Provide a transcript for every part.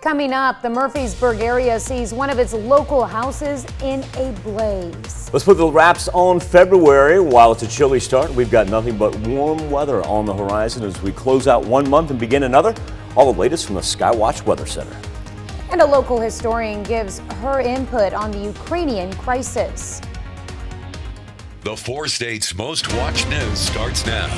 Coming up, the Murfreesboro area sees one of its local houses in a blaze. Let's put the wraps on February. While it's a chilly start, we've got nothing but warm weather on the horizon as we close out one month and begin another. All the latest from the Skywatch Weather Center. And a local historian gives her input on the Ukrainian crisis. The 4 states' most watched news starts now.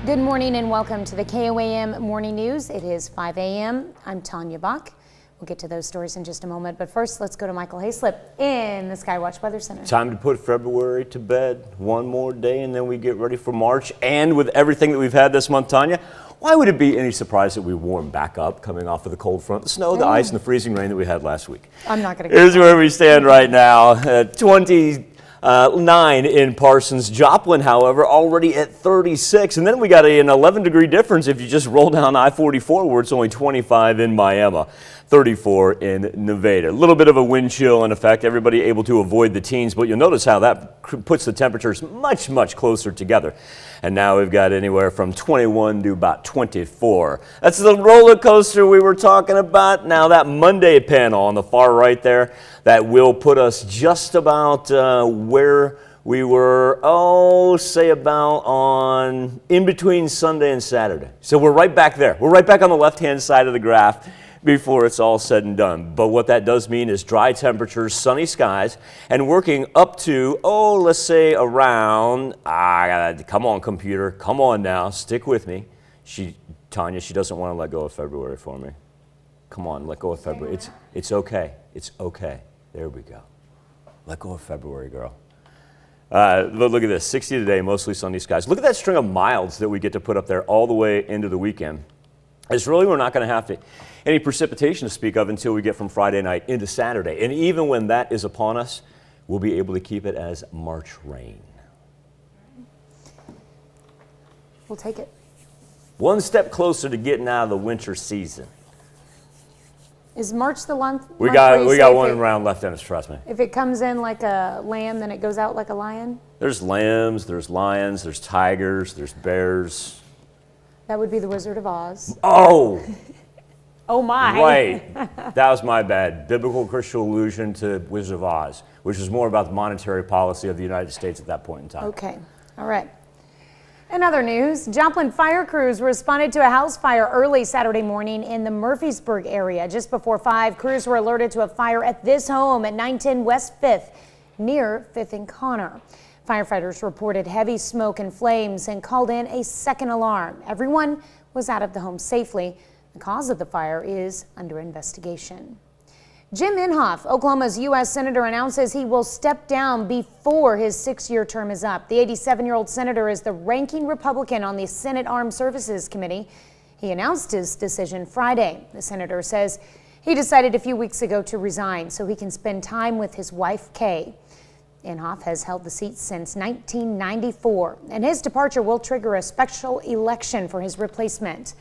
Good morning and welcome to the KOAM Morning News. It is 5 a.m. I'm Tanya Bach. We'll get to those stories in just a moment, but first let's go to Michael Hayslip in the Skywatch Weather Center. Time to put February to bed. One more day and then we get ready for March. And with everything that we've had this month, Tanya, why would it be any surprise that we warm back up coming off of the cold front, the snow, the ice, and the freezing rain that we had last week? I'm not going to go. Here's where we stand right now. 29 in Parsons. Joplin, however, already at 36. And then we got an 11-degree difference if you just roll down I-44, where it's only 25 in Miami, 34 in Nevada. A little bit of a wind chill in effect. Everybody able to avoid the teens, but you'll notice how that puts the temperatures much, much closer together. And now we've got anywhere from 21 to about 24. That's the roller coaster we were talking about. Now that Monday panel on the far right there, that will put us just about where we were, say about on in between Sunday and Saturday. So we're right back there. We're right back on the left-hand side of the graph before it's all said and done. But what that does mean is dry temperatures, sunny skies, and working up to, let's say around, come on computer, come on now, stick with me. Tanya, she doesn't want to let go of February for me. Come on, let go of February. It's okay. It's okay. There we go. Let go of February, girl. Look at this, 60 today, mostly sunny skies. Look at that string of milds that we get to put up there all the way into the weekend. It's really, we're not going to have any precipitation to speak of until we get from Friday night into Saturday. And even when that is upon us, we'll be able to keep it as March rain. We'll take it. One step closer to getting out of the winter season. Is March the month? We got one round left in us, trust me. If it comes in like a lamb, then it goes out like a lion? There's lambs, there's lions, there's tigers, there's bears. That would be the Wizard of Oz. Oh! Oh my. Right. That was my bad. Biblical Christian allusion to Wizard of Oz, which is more about the monetary policy of the United States at that point in time. Okay. All right. In other news, Joplin fire crews responded to a house fire early Saturday morning in the Murfreesboro area. Just before 5, crews were alerted to a fire at this home at 910 West 5th, near 5th and Connor. Firefighters reported heavy smoke and flames and called in a second alarm. Everyone was out of the home safely. The cause of the fire is under investigation. Jim Inhofe, Oklahoma's U.S. Senator, announces he will step down before his 6-year term is up. The 87-year-old senator is the ranking Republican on the Senate Armed Services Committee. He announced his decision Friday. The senator says he decided a few weeks ago to resign so he can spend time with his wife, Kay. Inhofe has held the seat since 1994, and his departure will trigger a special election for his replacement.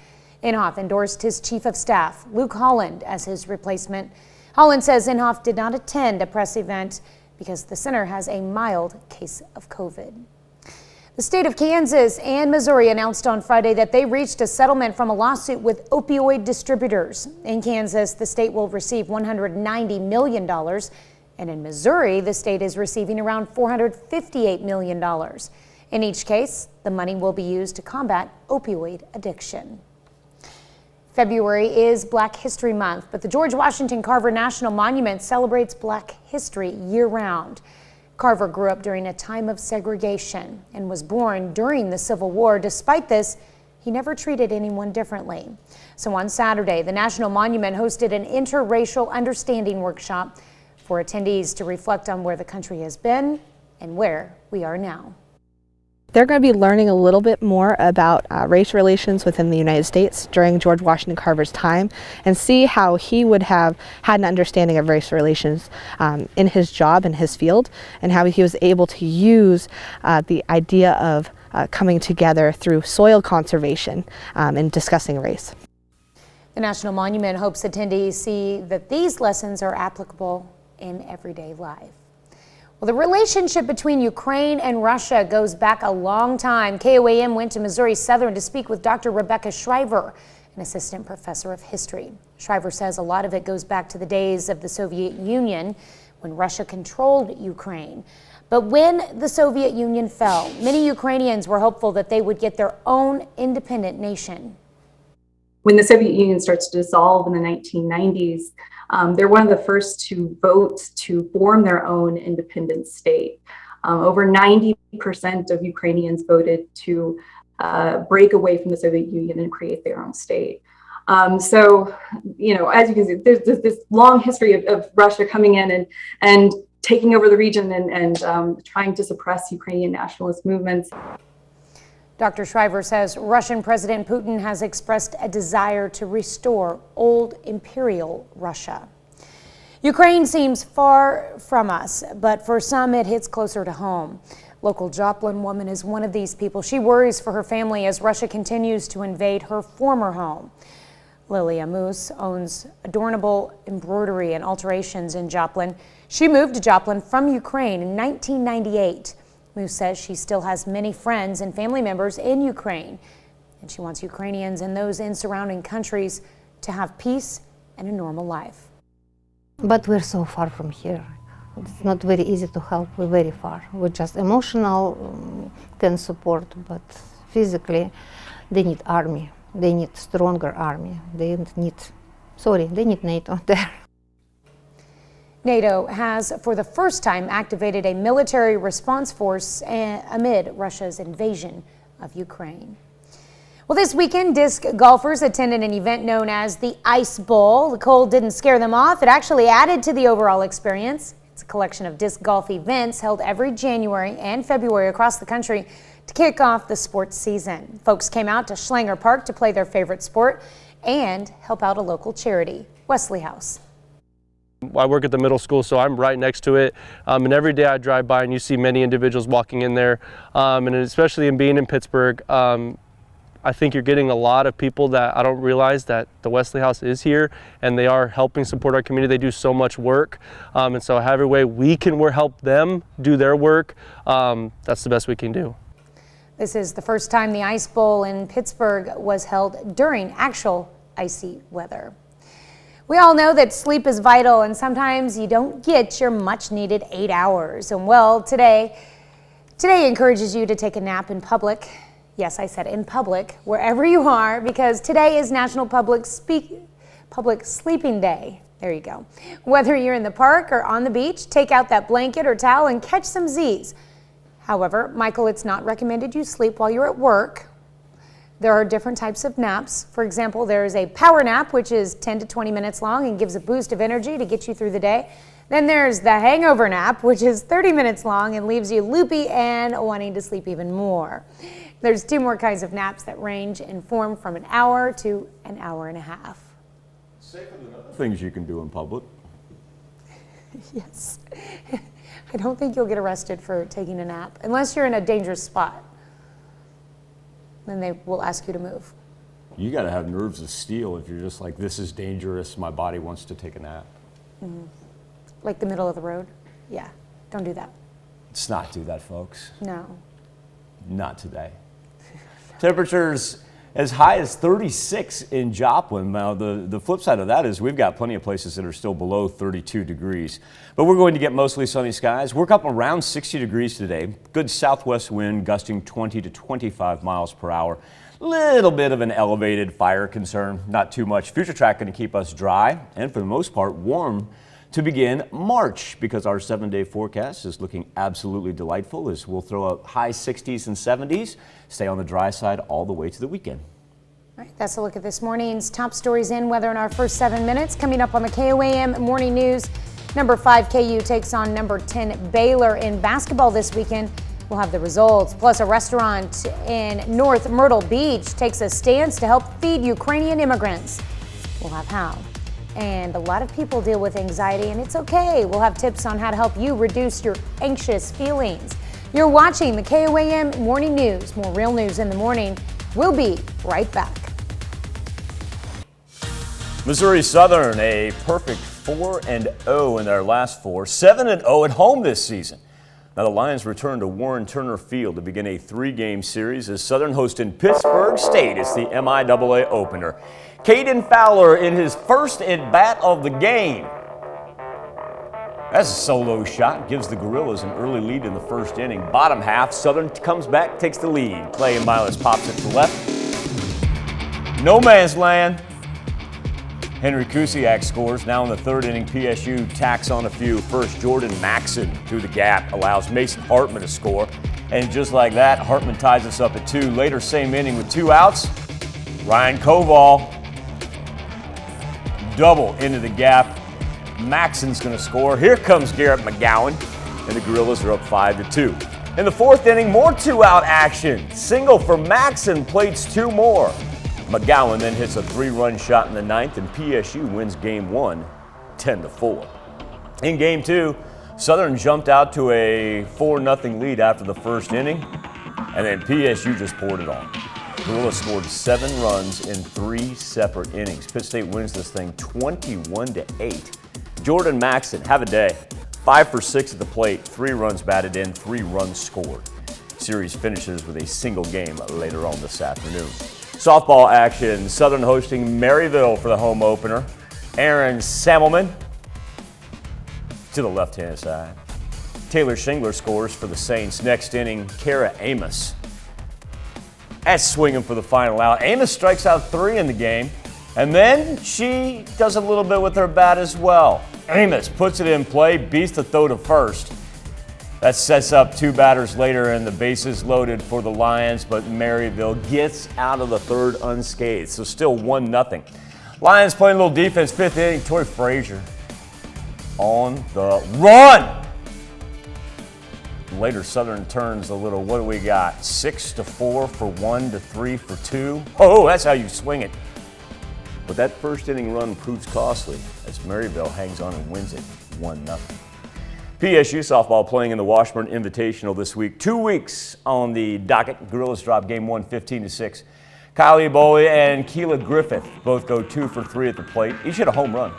Inhofe endorsed his chief of staff, Luke Holland, as his replacement. Holland says Inhofe did not attend a press event because the center has a mild case of COVID. The state of Kansas and Missouri announced on Friday that they reached a settlement from a lawsuit with opioid distributors. In Kansas, the state will receive $190 million. And in Missouri, the state is receiving around $458 million. In each case, the money will be used to combat opioid addiction. February is Black History Month, but the George Washington Carver National Monument celebrates Black history year-round. Carver grew up during a time of segregation and was born during the Civil War. Despite this, he never treated anyone differently. So on Saturday, the National Monument hosted an interracial understanding workshop for attendees to reflect on where the country has been and where we are now. They're going to be learning a little bit more about race relations within the United States during George Washington Carver's time and see how he would have had an understanding of race relations in his job, in his field, and how he was able to use the idea of coming together through soil conservation and discussing race. The National Monument hopes attendees see that these lessons are applicable in everyday life. Well, the relationship between Ukraine and Russia goes back a long time. KOAM went to Missouri Southern to speak with Dr. Rebecca Shriver, an assistant professor of history. Shriver says a lot of it goes back to the days of the Soviet Union when Russia controlled Ukraine. But when the Soviet Union fell, many Ukrainians were hopeful that they would get their own independent nation. When the Soviet Union starts to dissolve in the 1990s, they're one of the first to vote to form their own independent state. Over 90% of Ukrainians voted to break away from the Soviet Union and create their own state. So, you know, as you can see, there's this long history of Russia coming in and taking over the region and trying to suppress Ukrainian nationalist movements. Dr. Shriver says Russian President Putin has expressed a desire to restore old imperial Russia. Ukraine seems far from us, but for some it hits closer to home. Local Joplin woman is one of these people. She worries for her family as Russia continues to invade her former home. Lilia Moose owns Adornable Embroidery and Alterations in Joplin. She moved to Joplin from Ukraine in 1998. Moose says she still has many friends and family members in Ukraine, and she wants Ukrainians and those in surrounding countries to have peace and a normal life. But we're so far from here. It's not very easy to help. We're very far. We're just emotional, can support, but physically, they need army. They need stronger army. They need NATO there. NATO has, for the first time, activated a military response force amid Russia's invasion of Ukraine. Well, this weekend, disc golfers attended an event known as the Ice Bowl. The cold didn't scare them off. It actually added to the overall experience. It's a collection of disc golf events held every January and February across the country to kick off the sports season. Folks came out to Schlanger Park to play their favorite sport and help out a local charity, Wesley House. I work at the middle school, so I'm right next to it, and every day I drive by and you see many individuals walking in there, and especially in being in Pittsburgh, I think you're getting a lot of people that I don't realize that the Wesley House is here and they are helping support our community. They do so much work, and so however way we can help them do their work, that's the best we can do. This is the first time the Ice Bowl in Pittsburgh was held during actual icy weather. We all know that sleep is vital, and sometimes you don't get your much needed 8 hours. And well, today encourages you to take a nap in public. Yes, I said in public, wherever you are, because today is National Public Sleeping Day. There you go. Whether you're in the park or on the beach, take out that blanket or towel and catch some Z's. However, Michael, it's not recommended you sleep while you're at work. There are different types of naps. For example, there is a power nap, which is 10 to 20 minutes long and gives a boost of energy to get you through the day. Then there's the hangover nap, which is 30 minutes long and leaves you loopy and wanting to sleep even more. There's two more kinds of naps that range in form from an hour to an hour and a half. Safer than other things you can do in public. Yes. I don't think you'll get arrested for taking a nap, unless you're in a dangerous spot. Then they will ask you to move. You got to have nerves of steel if you're just like, this is dangerous, my body wants to take a nap. Mm-hmm. Like the middle of the road? Yeah, don't do that. Let's not do that, folks. No. Not today. Temperatures as high as 36 in Joplin. Now, the flip side of that is we've got plenty of places that are still below 32 degrees. But we're going to get mostly sunny skies. We're up around 60 degrees today. Good southwest wind gusting 20 to 25 miles per hour. Little bit of an elevated fire concern, not too much. Future track going to keep us dry and for the most part warm to begin March, because our 7-day forecast is looking absolutely delightful as we'll throw up high 60s and 70s, stay on the dry side all the way to the weekend. All right, that's a look at this morning's top stories in weather in our first 7 minutes. Coming up on the KOAM Morning News, number 5 KU takes on number 10 Baylor in basketball this weekend. We'll have the results, plus a restaurant in North Myrtle Beach takes a stance to help feed Ukrainian immigrants. We'll have how. And a lot of people deal with anxiety, and it's okay. We'll have tips on how to help you reduce your anxious feelings. You're watching the KOAM Morning News. More real news in the morning. We'll be right back. Missouri Southern, a perfect 4-0 in their last four, 7-0 at home this season. Now the Lions return to Warren Turner Field to begin a 3-game series as Southern hosting Pittsburgh State. It's the MIAA opener. Caden Fowler in his first at-bat of the game. That's a solo shot, gives the Gorillas an early lead in the first inning. Bottom half, Southern comes back, takes the lead. Clay and Miles pops it to left. No man's land. Henry Kusiak scores. Now in the third inning, PSU tacks on a few. First, Jordan Maxson through the gap allows Mason Hartman to score. And just like that, Hartman ties us up at 2. Later, same inning with 2 outs. Ryan Koval, double into the gap. Maxson's going to score. Here comes Garrett McGowan, and the Gorillas are up 5-2. In the fourth inning, more 2-out action. Single for Maxson, plates 2 more. McGowan then hits a 3-run shot in the ninth, and PSU wins game 1, 10-4. In game 2, Southern jumped out to a 4-0 lead after the first inning, and then PSU just poured it on. Gorillas scored 7 runs in 3 separate innings. Pitt State wins this thing 21-8. Jordan Maxson, have a day. 5 for 6 at the plate, 3 runs batted in, 3 runs scored. Series finishes with a single game later on this afternoon. Softball action, Southern hosting Maryville for the home opener. Aaron Sammelman to the left-hand side. Taylor Shingler scores for the Saints. Next inning, Kara Amos. That's swinging for the final out. Amos strikes out 3 in the game, and then she does a little bit with her bat as well. Amos puts it in play, beats the throw to first. That sets up 2 batters later, and the bases loaded for the Lions, but Maryville gets out of the third unscathed, so still 1-0. Lions playing a little defense, 5th inning, Tori Frazier on the run. Later, Southern turns a little. What do we got? 6-4 for 1 to 3 for 2. Oh, that's how you swing it. But that first inning run proves costly as Maryville hangs on and wins it 1-0. PSU softball playing in the Washburn Invitational this week. 2 weeks on the docket. Gorillas drop game 1, 15-6. Kylie Bowie and Keela Griffith both go 2 for 3 at the plate. Each hit a home run.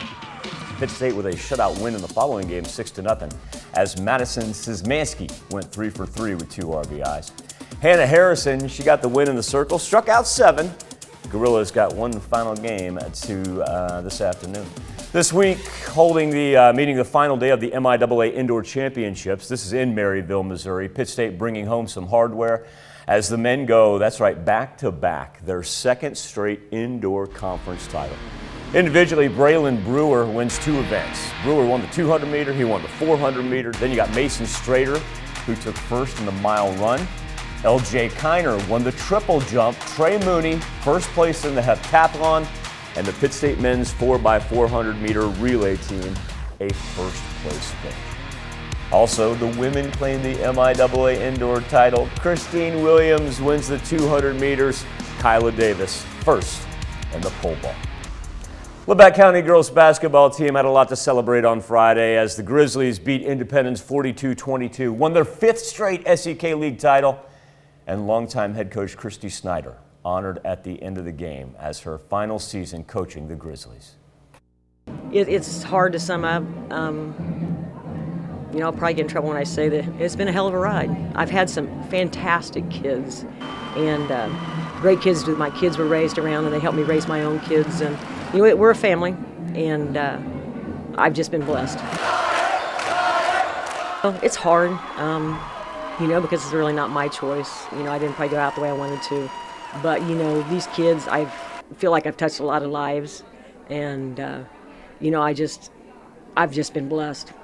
Pitt State with a shutout win in the following game, 6-0, as Madison Szymanski went 3 for 3 with 2 RBIs. Hannah Harrison, she got the win in the circle, struck out 7. Gorillas got one final game this afternoon. This week, meeting the final day of the MIAA Indoor Championships. This is in Maryville, Missouri. Pitt State bringing home some hardware as the men go, that's right, back-to-back, their second straight indoor conference title. Individually, Braylon Brewer wins 2 events. Brewer won the 200-meter, he won the 400-meter. Then you got Mason Strader, who took first in the mile run. L.J. Kiner won the triple jump. Trey Mooney, first place in the heptathlon. And the Pitt State men's 4x400-meter relay team, a first place finish. Also, the women claim the MIAA indoor title. Christine Williams wins the 200 meters. Kyla Davis, first in the pole vault. Lebec County girls basketball team had a lot to celebrate on Friday as the Grizzlies beat Independence 42-22, won their 5th straight SEK League title, and longtime head coach Christy Snyder honored at the end of the game as her final season coaching the Grizzlies. It's hard to sum up. I'll probably get in trouble when I say that it's been a hell of a ride. I've had some fantastic kids and great kids that my kids were raised around, and they helped me raise my own kids. And we're a family, and I've just been blessed. It's hard, because it's really not my choice. I didn't probably go out the way I wanted to. But, these kids, I feel like I've touched a lot of lives, and, I've just been blessed.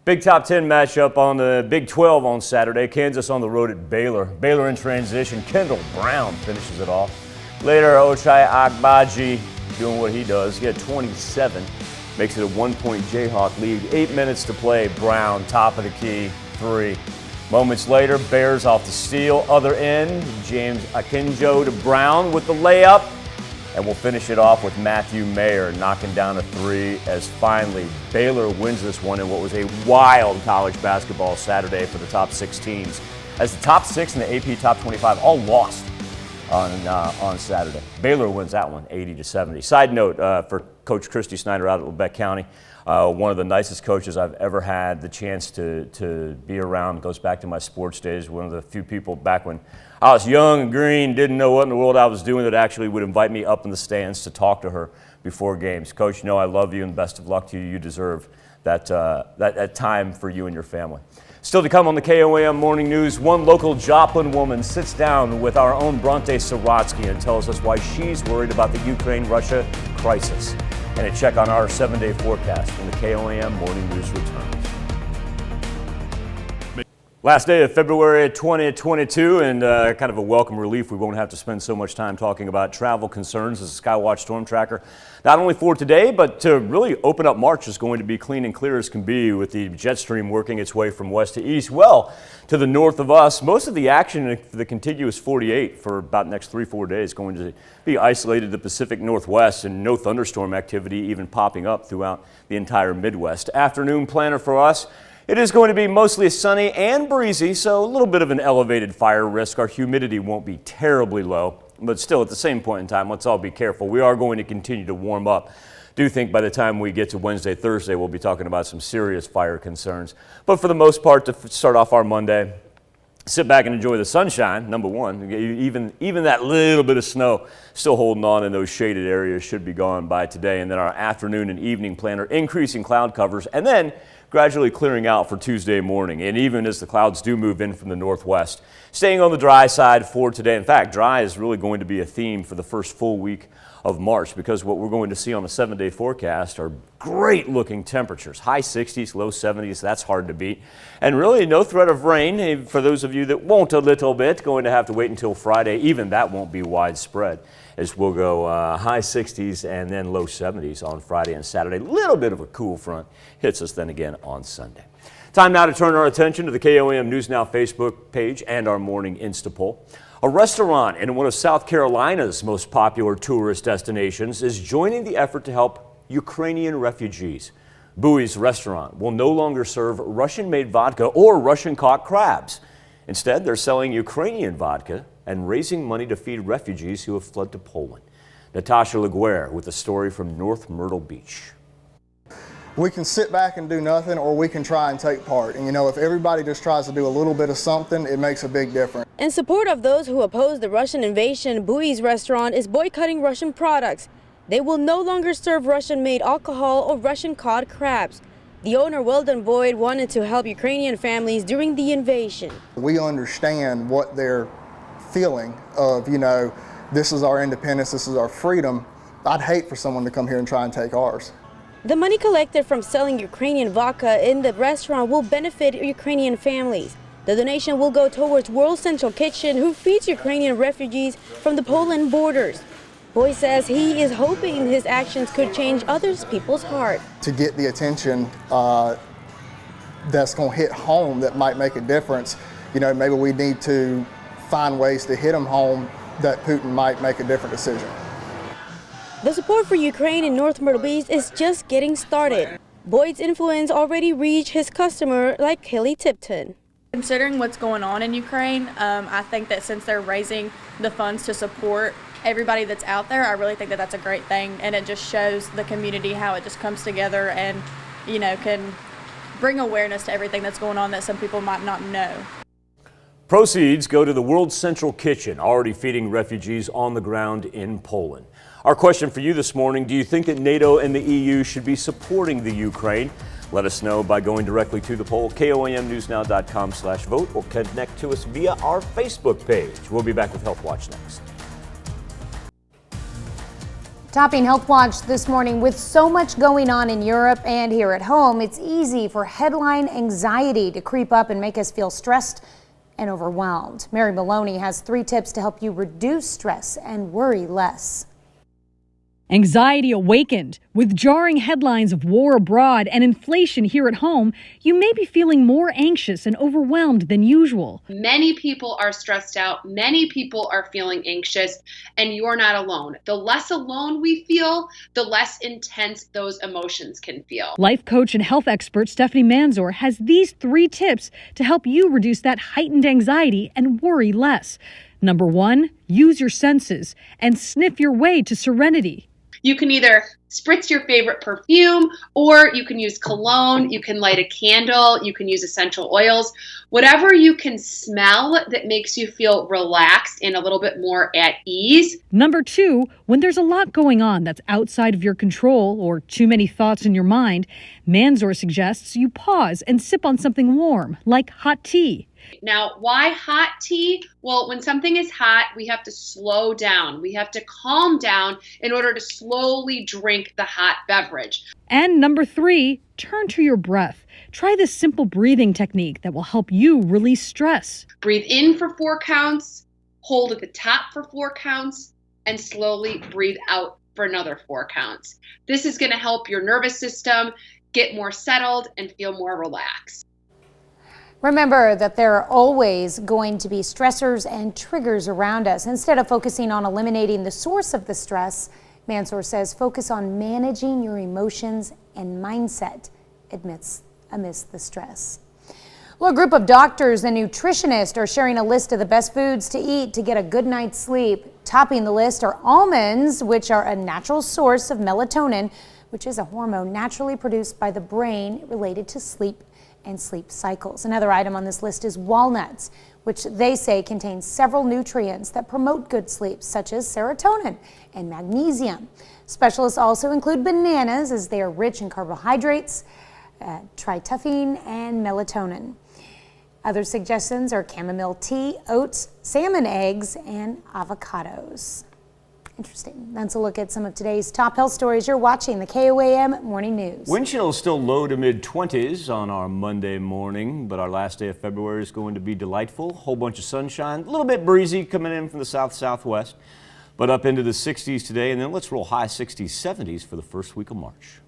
Big top 10 matchup on the Big 12 on Saturday. Kansas on the road at Baylor. Baylor in transition. Kendall Brown finishes it off. Later, Ochai Agbaji doing what he does. He had 27. Makes it a 1-point Jayhawk lead. 8 minutes to play. Brown, top of the key, 3. Moments later, Bears off the steal. Other end, James Akinjo to Brown with the layup. And we'll finish it off with Matthew Mayer knocking down a 3 as finally Baylor wins this one in what was a wild college basketball Saturday for the top 6 teams. As the top 6 and the AP top 25 all lost on Saturday. Baylor wins that one, 80-70. Side note for Coach Christy Snyder out at Lebec County, one of the nicest coaches I've ever had the chance to be around. Goes back to my sports days. One of the few people back when I was young and green, didn't know what in the world I was doing, that actually would invite me up in the stands to talk to her before games. Coach, you know I love you and best of luck to you. You deserve that time for you and your family. Still to come on the KOAM Morning News, one local Joplin woman sits down with our own Bronte Sorotsky and tells us why she's worried about the Ukraine-Russia crisis. And a check on our 7-day forecast when the KOAM Morning News returns. Last day of February 2022, and kind of a welcome relief. We won't have to spend so much time talking about travel concerns as a Skywatch storm tracker. Not only for today, but to really open up March is going to be clean and clear as can be, with the jet stream working its way from west to east. Well, to the north of us, most of the action in the contiguous 48 for about the next 3-4 days is going to be isolated to the Pacific Northwest, and no thunderstorm activity even popping up throughout the entire Midwest. Afternoon planner for us. It is going to be mostly sunny and breezy, so a little bit of an elevated fire risk. Our humidity won't be terribly low, but still at the same point in time, let's all be careful. We are going to continue to warm up. Do think by the time we get to Wednesday, Thursday, we'll be talking about some serious fire concerns. But for the most part, to start off our Monday, sit back and enjoy the sunshine, number one. Even that little bit of snow still holding on in those shaded areas should be gone by today. And then our afternoon and evening planner, increasing cloud covers, and then gradually clearing out for Tuesday morning. And even as the clouds do move in from the northwest, staying on the dry side for today. In fact, dry is really going to be a theme for the first full week of March, because what we're going to see on a 7-day forecast are great looking temperatures, high 60s, low 70s. That's hard to beat. And really no threat of rain. For those of you that want a little bit, going to have to wait until Friday. Even that won't be widespread, as we'll go high 60s and then low 70s on Friday and Saturday. A little bit of a cool front hits us then again on Sunday. Time now to turn our attention to the KOAM News Now Facebook page and our morning Insta poll. A restaurant in one of South Carolina's most popular tourist destinations is joining the effort to help Ukrainian refugees. Bowie's restaurant will no longer serve Russian-made vodka or Russian-caught crabs. Instead, they're selling Ukrainian vodka and raising money to feed refugees who have fled to Poland. Natasha Laguerre with a story from North Myrtle Beach. We can sit back and do nothing, or we can try and take part. And you know, if everybody just tries to do a little bit of something, it makes a big difference. In support of those who oppose the Russian invasion, Bowie's restaurant is boycotting Russian products. They will no longer serve Russian-made alcohol or Russian-caught crabs. The owner, Weldon Boyd, wanted to help Ukrainian families during the invasion. We understand what they're feeling of, you know, this is our independence, this is our freedom. I'd hate for someone to come here and try and take ours. The money collected from selling Ukrainian vodka in the restaurant will benefit Ukrainian families. The donation will go towards World Central Kitchen, who feeds Ukrainian refugees from the Poland borders. Boyd says he is hoping his actions could change other people's heart. To get the attention that's going to hit home, that might make a difference, you know, maybe we need to find ways to hit them home that Putin might make a different decision. The support for Ukraine in North Myrtle Beach is just getting started. Boyd's influence already reached his customer like Kelly Tipton. Considering what's going on in Ukraine, I think that since they're raising the funds to support everybody that's out there, I really think that that's a great thing, and it just shows the community how it just comes together and, you know, can bring awareness to everything that's going on that some people might not know. Proceeds go to the World Central Kitchen, already feeding refugees on the ground in Poland. Our question for you this morning: do you think that NATO and the EU should be supporting the Ukraine? Let us know by going directly to the poll, KOAMnewsnow.com/vote, or connect to us via our Facebook page. We'll be back with Health Watch next. Topping Health Watch this morning, with so much going on in Europe and here at home, it's easy for headline anxiety to creep up and make us feel stressed and overwhelmed. Mary Maloney has 3 tips to help you reduce stress and worry less. Anxiety awakened. With jarring headlines of war abroad and inflation here at home, you may be feeling more anxious and overwhelmed than usual. Many people are stressed out. Many people are feeling anxious, and you're not alone. The less alone we feel, the less intense those emotions can feel. Life coach and health expert Stephanie Manzor has these 3 tips to help you reduce that heightened anxiety and worry less. Number 1, use your senses and sniff your way to serenity. You can either spritz your favorite perfume, or you can use cologne, you can light a candle, you can use essential oils, whatever you can smell that makes you feel relaxed and a little bit more at ease. Number 2, when there's a lot going on that's outside of your control or too many thoughts in your mind, Mansour suggests you pause and sip on something warm, like hot tea. Now, why hot tea? Well, when something is hot, we have to slow down. We have to calm down in order to slowly drink the hot beverage. And number 3, turn to your breath. Try this simple breathing technique that will help you release stress. Breathe in for 4 counts, hold at the top for 4 counts, and slowly breathe out for another 4 counts. This is going to help your nervous system get more settled and feel more relaxed. Remember that there are always going to be stressors and triggers around us. Instead of focusing on eliminating the source of the stress, Mansour says focus on managing your emotions and mindset amidst the stress. Well, a group of doctors and nutritionists are sharing a list of the best foods to eat to get a good night's sleep. Topping the list are almonds, which are a natural source of melatonin, which is a hormone naturally produced by the brain related to sleep and sleep cycles. Another item on this list is walnuts, which they say contains several nutrients that promote good sleep, such as serotonin and magnesium. Specialists also include bananas, as they are rich in carbohydrates, tryptophan, and melatonin. Other suggestions are chamomile tea, oats, salmon eggs, and avocados. Interesting. That's a look at some of today's top health stories. You're watching the KOAM Morning News. Wind chills still low to mid-20s on our Monday morning, but our last day of February is going to be delightful. Whole bunch of sunshine, a little bit breezy coming in from the south-southwest, but up into the 60s today, and then let's roll high 60s, 70s for the first week of March.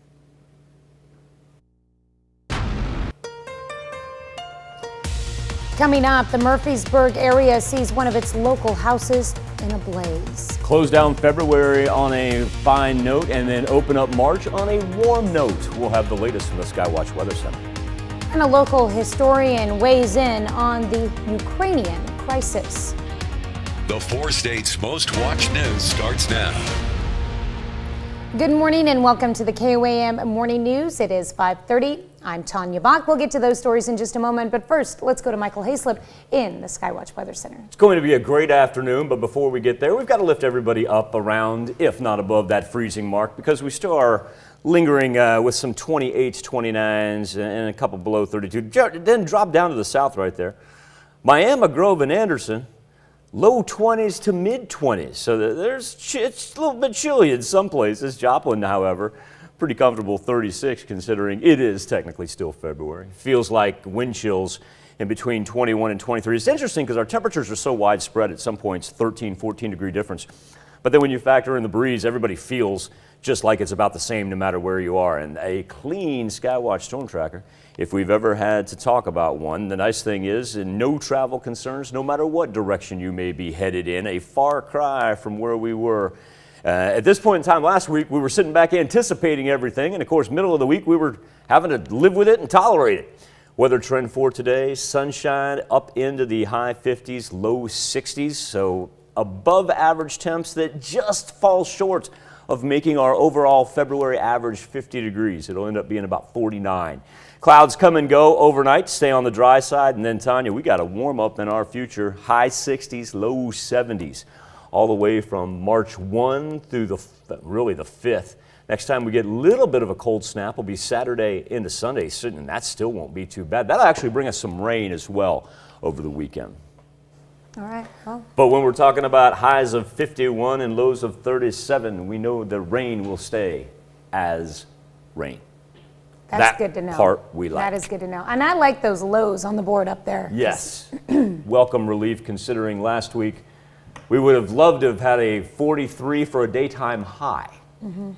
Coming up, the Murfreesboro area sees one of its local houses in a blaze. Close down February on a fine note and then open up March on a warm note. We'll have the latest from the Skywatch Weather Center. And a local historian weighs in on the Ukrainian crisis. The 4 states' most watched news starts now. Good morning and welcome to the KOAM Morning News. It is 5:30. I'm Tanya Bach. We'll get to those stories in just a moment, but first, let's go to Michael Hayslip in the Skywatch Weather Center. It's going to be a great afternoon, but before we get there, we've got to lift everybody up around, if not above, that freezing mark, because we still are lingering with some 28s, 29s, and a couple below 32. Then drop down to the south right there. Miami, Grove, and Anderson, low 20s to mid 20s. So it's a little bit chilly in some places. Joplin, however, pretty comfortable 36, considering it is technically still February. Feels like wind chills in between 21 and 23. It's interesting because our temperatures are so widespread at some points, 13, 14 degree difference. But then when you factor in the breeze, everybody feels just like it's about the same no matter where you are. And a clean Skywatch storm tracker, if we've ever had to talk about one, the nice thing is no travel concerns, no matter what direction you may be headed in, a far cry from where we were. At this point in time last week, we were sitting back anticipating everything, and of course, middle of the week, we were having to live with it and tolerate it. Weather trend for today, sunshine up into the high 50s, low 60s, so above average temps that just fall short of making our overall February average 50 degrees. It'll end up being about 49. Clouds come and go overnight, stay on the dry side, and then, Tanya, we got to warm up in our future, high 60s, low 70s. All the way from March 1 through the 5th. Next time we get a little bit of a cold snap will be Saturday into Sunday, and that still won't be too bad. That'll actually bring us some rain as well over the weekend. All right. Well. But when we're talking about highs of 51 and lows of 37, we know the rain will stay as rain. That's good to know. That part we like. That is good to know. And I like those lows on the board up there. Yes. Welcome relief, considering last week we would have loved to have had a 43 for a daytime high. Mm-hmm.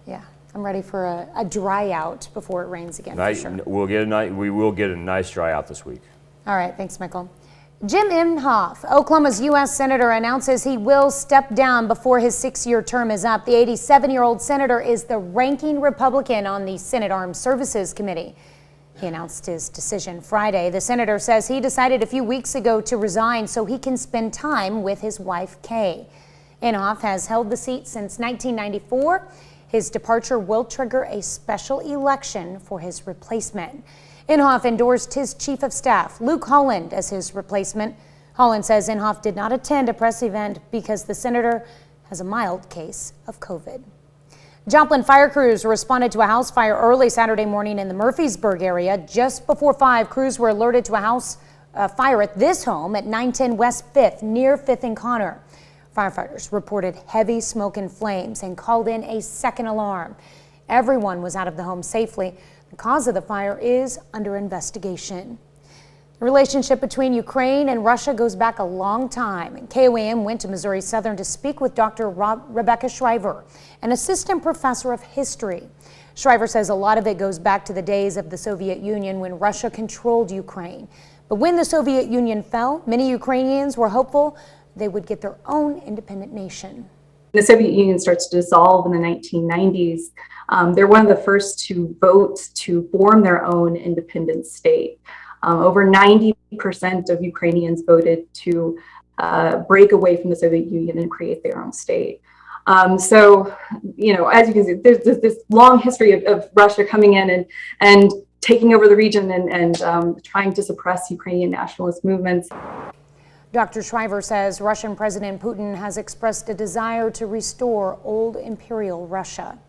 Yeah, I'm ready for a dry out before it rains again. For sure. We will get a nice dry out this week. All right, thanks, Michael. Jim Inhofe, Oklahoma's U.S. Senator, announces he will step down before his 6-year term is up. The 87-year-old senator is the ranking Republican on the Senate Armed Services Committee. He announced his decision Friday. The senator says he decided a few weeks ago to resign so he can spend time with his wife, Kay. Inhofe has held the seat since 1994. His departure will trigger a special election for his replacement. Inhofe endorsed his chief of staff, Luke Holland, as his replacement. Holland says Inhofe did not attend a press event because the senator has a mild case of COVID. Joplin fire crews responded to a house fire early Saturday morning in the Murfreesboro area. Just before 5, crews were alerted to a house fire at this home at 910 West 5th near 5th and Connor. Firefighters reported heavy smoke and flames and called in a second alarm. Everyone was out of the home safely. The cause of the fire is under investigation. The relationship between Ukraine and Russia goes back a long time. And KOAM went to Missouri Southern to speak with Dr. Rebecca Shriver, an assistant professor of history. Shriver says a lot of it goes back to the days of the Soviet Union when Russia controlled Ukraine. But when the Soviet Union fell, many Ukrainians were hopeful they would get their own independent nation. The Soviet Union starts to dissolve in the 1990s. They're one of the first to vote to form their own independent state. Over 90% of Ukrainians voted to break away from the Soviet Union and create their own state. So, you know, as you can see, there's this long history of Russia coming in and taking over the region and trying to suppress Ukrainian nationalist movements. Dr. Shriver says Russian President Putin has expressed a desire to restore old imperial Russia.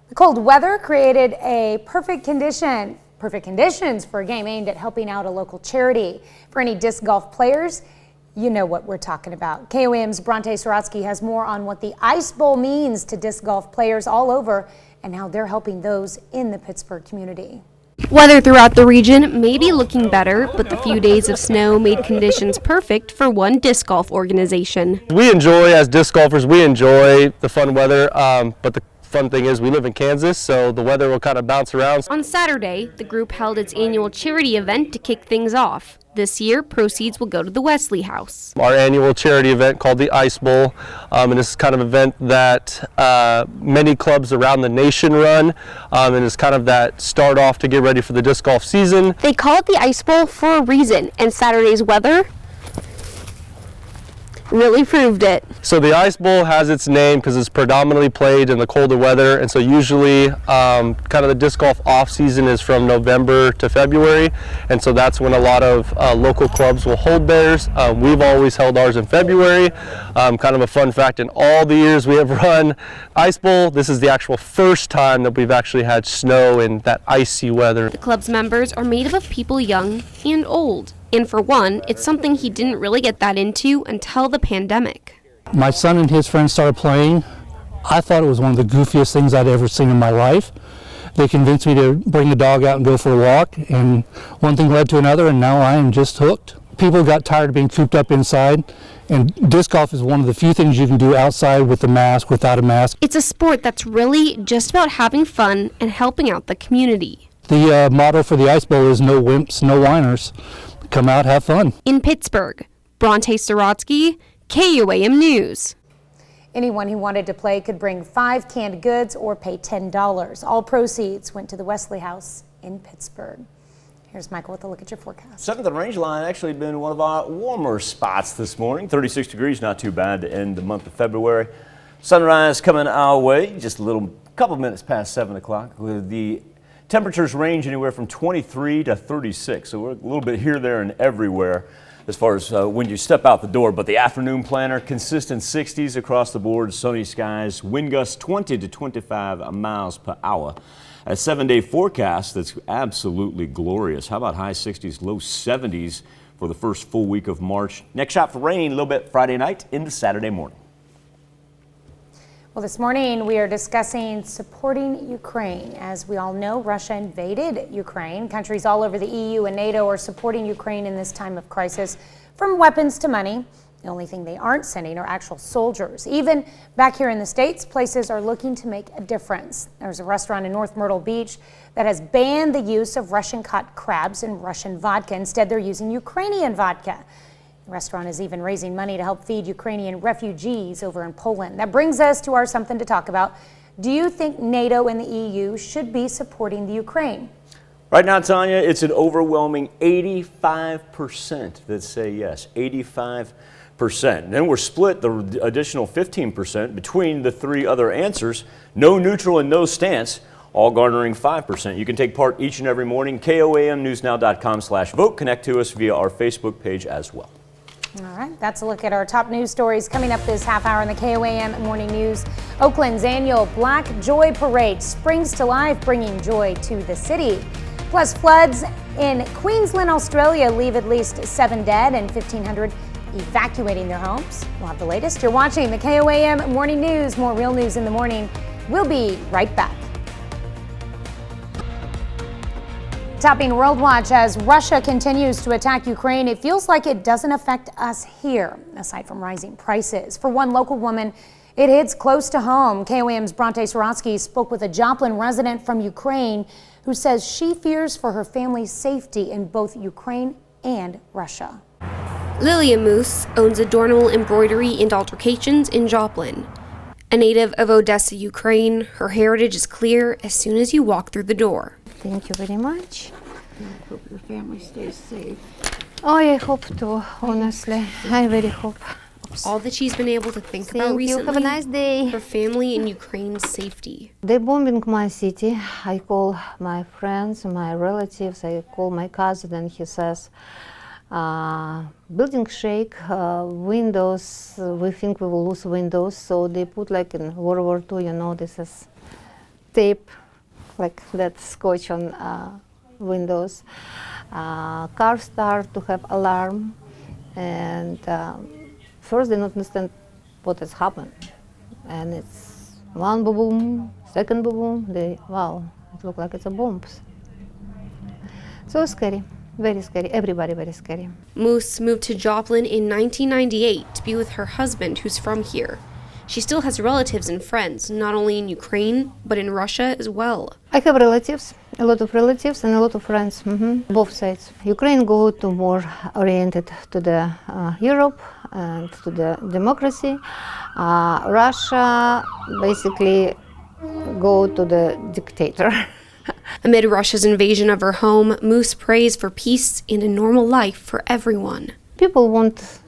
The cold weather created a perfect conditions for a game aimed at helping out a local charity. For any disc golf players, you know what we're talking about. KOAM's Bronte Sorotsky has more on what the Ice Bowl means to disc golf players all over and how they're helping those in the Pittsburgh community. Weather throughout the region may be looking better, but the few days of snow made conditions perfect for one disc golf organization. We enjoy, as disc golfers, we enjoy the fun weather, but the fun thing is we live in Kansas, so the weather will kind of bounce around. On Saturday, the group held its annual charity event to kick things off. This year, proceeds will go to the Wesley House. Our annual charity event called the Ice Bowl, and this is kind of an event that many clubs around the nation run, and it's kind of that start off to get ready for the disc golf season. They call it the Ice Bowl for a reason, and Saturday's weather really proved it. So the Ice Bowl has its name because it's predominantly played in the colder weather, and so usually kind of the disc golf off season is from November to February, and so that's when a lot of local clubs will hold theirs. We've always held ours in February. Kind of a fun fact, in all the years we have run Ice Bowl, this is the actual first time that we've actually had snow in that icy weather. The club's members are made up of people young and old. And for one, it's something he didn't really get that into until the pandemic. My son and his friends started playing. I thought it was one of the goofiest things I'd ever seen in my life. They convinced me to bring the dog out and go for a walk, and one thing led to another, and now I am just hooked. People got tired of being cooped up inside, and disc golf is one of the few things you can do outside with a mask, without a mask. It's a sport that's really just about having fun and helping out the community. The motto for the Ice Bowl is no wimps, no whiners. Come out, have fun. In Pittsburgh, Bronte Sorotsky, KOAM News. Anyone who wanted to play could bring 5 canned goods or pay $10. All proceeds went to the Wesley House in Pittsburgh. Here's Michael with a look at your forecast. 7th and Range Line actually been one of our warmer spots this morning. 36 degrees, not too bad to end the month of February. Sunrise coming our way just a couple minutes past 7 o'clock with the temperatures range anywhere from 23 to 36, so we're a little bit here, there, and everywhere as far as when you step out the door. But the afternoon planner, consistent 60s across the board, sunny skies, wind gusts 20 to 25 miles per hour. A 7-day forecast that's absolutely glorious. How about high 60s, low 70s for the first full week of March? Next shot for rain a little bit Friday night into Saturday morning. Well, this morning we are discussing supporting Ukraine. As we all know, Russia invaded Ukraine. Countries all over the EU and NATO are supporting Ukraine in this time of crisis, from weapons to money. The only thing they aren't sending are actual soldiers. Even back here in the States, places are looking to make a difference. There's a restaurant in North Myrtle Beach that has banned the use of Russian-caught crabs and Russian vodka. Instead, they're using Ukrainian vodka. The restaurant is even raising money to help feed Ukrainian refugees over in Poland. That brings us to our Something to Talk About. Do you think NATO and the EU should be supporting the Ukraine? Right now, Tanya, it's an overwhelming 85% that say yes. 85%. Then we're split the additional 15% between the three other answers. No, neutral, and no stance, all garnering 5%. You can take part each and every morning. KOAMnewsnow.com/vote. Connect to us via our Facebook page as well. All right, that's a look at our top news stories coming up this half hour in the KOAM Morning News. Oakland's annual Black Joy Parade springs to life, bringing joy to the city. Plus, floods in Queensland, Australia leave at least 7 dead and 1,500 evacuating their homes. We'll have the latest. You're watching the KOAM Morning News. More real news in the morning. We'll be right back. Topping World Watch, as Russia continues to attack Ukraine, it feels like it doesn't affect us here, aside from rising prices. For one local woman, it hits close to home. KOAM's Bronte Sorotsky spoke with a Joplin resident from Ukraine who says she fears for her family's safety in both Ukraine and Russia. Lilia Moose owns Adornable Embroidery and Altercations in Joplin. A native of Odessa, Ukraine, her heritage is clear as soon as you walk through the door. Thank you very much. I hope your family stays safe. Oh, I hope to, honestly. I very hope. All that she's been able to think about recently, have a nice day. Her family and Ukraine's safety. They're bombing my city. I call my friends, my relatives, I call my cousin, and he says, building shake, windows, we think we will lose windows, so they put like in World War II, you know, this is tape, like that scotch on windows. Cars start to have alarm, and first they don't understand what has happened, and it's one boom, second boom, wow, it looks like it's a bomb. So scary. Very scary. Everybody very scary. Moose moved to Joplin in 1998 to be with her husband, who's from here. She still has relatives and friends, not only in Ukraine, but in Russia as well. I have relatives, a lot of relatives and a lot of friends, both sides. Ukraine go to more oriented to the Europe and to the democracy. Russia basically go to the dictator. Amid Russia's invasion of her home, Moose prays for peace and a normal life for everyone. People want,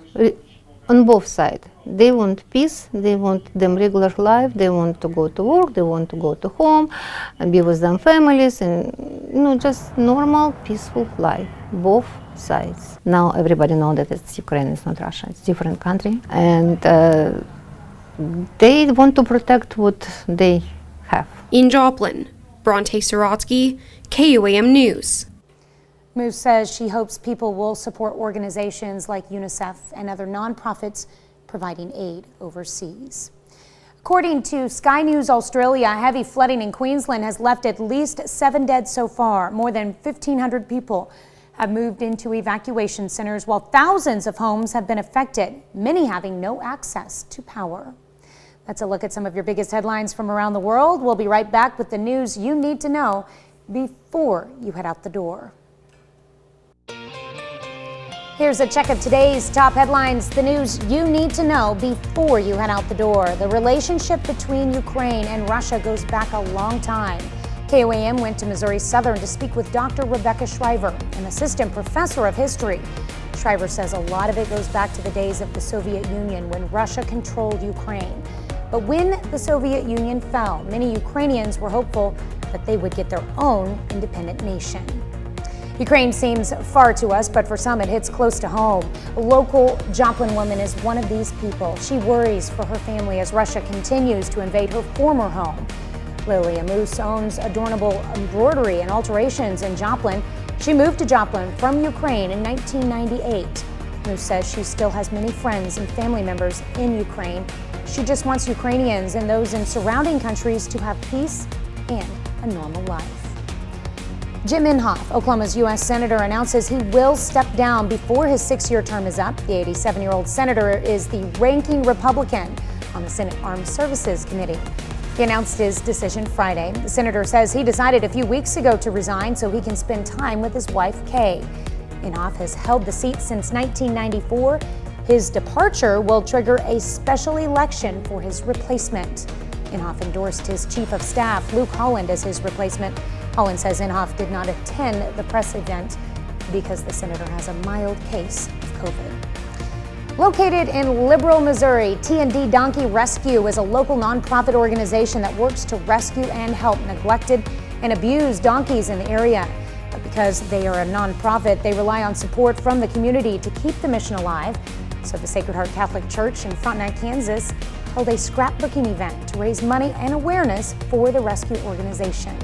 on both sides, they want peace, they want them regular life, they want to go to work, they want to go to home and be with them families and, you know, just normal, peaceful life, both sides. Now everybody knows that it's Ukraine, it's not Russia, it's a different country. And they want to protect what they have. In Joplin, Bronte Sorotsky, KOAM News. Moose says she hopes people will support organizations like UNICEF and other nonprofits providing aid overseas. According to Sky News Australia, heavy flooding in Queensland has left at least 7 dead so far. More than 1,500 people have moved into evacuation centers, while thousands of homes have been affected, many having no access to power. That's a look at some of your biggest headlines from around the world. We'll be right back with the news you need to know before you head out the door. Here's a check of today's top headlines, the news you need to know before you head out the door. The relationship between Ukraine and Russia goes back a long time. KOAM went to Missouri Southern to speak with Dr. Rebecca Shriver, an assistant professor of history. Shriver says a lot of it goes back to the days of the Soviet Union when Russia controlled Ukraine. But when the Soviet Union fell, many Ukrainians were hopeful that they would get their own independent nation. Ukraine seems far to us, but for some it hits close to home. A local Joplin woman is one of these people. She worries for her family as Russia continues to invade her former home. Lilia Moose owns Adornable Embroidery and Alterations in Joplin. She moved to Joplin from Ukraine in 1998. Moose says she still has many friends and family members in Ukraine. She just wants Ukrainians and those in surrounding countries to have peace and a normal life. Jim Inhofe, Oklahoma's U.S. Senator, announces he will step down before his 6-year term is up. The 87-year-old senator is the ranking Republican on the Senate Armed Services Committee. He announced his decision Friday. The senator says he decided a few weeks ago to resign so he can spend time with his wife, Kay. Inhofe has held the seat since 1994. His departure will trigger a special election for his replacement. Inhofe endorsed his chief of staff, Luke Holland, as his replacement. Holland says Inhofe did not attend the press event because the senator has a mild case of COVID. Located in Liberal, Missouri, Tnd Donkey Rescue is a local nonprofit organization that works to rescue and help neglected and abused donkeys in the area. But because they are a nonprofit, they rely on support from the community to keep the mission alive. So the Sacred Heart Catholic Church in Frontenac, Kansas, held a scrapbooking event to raise money and awareness for the rescue organization.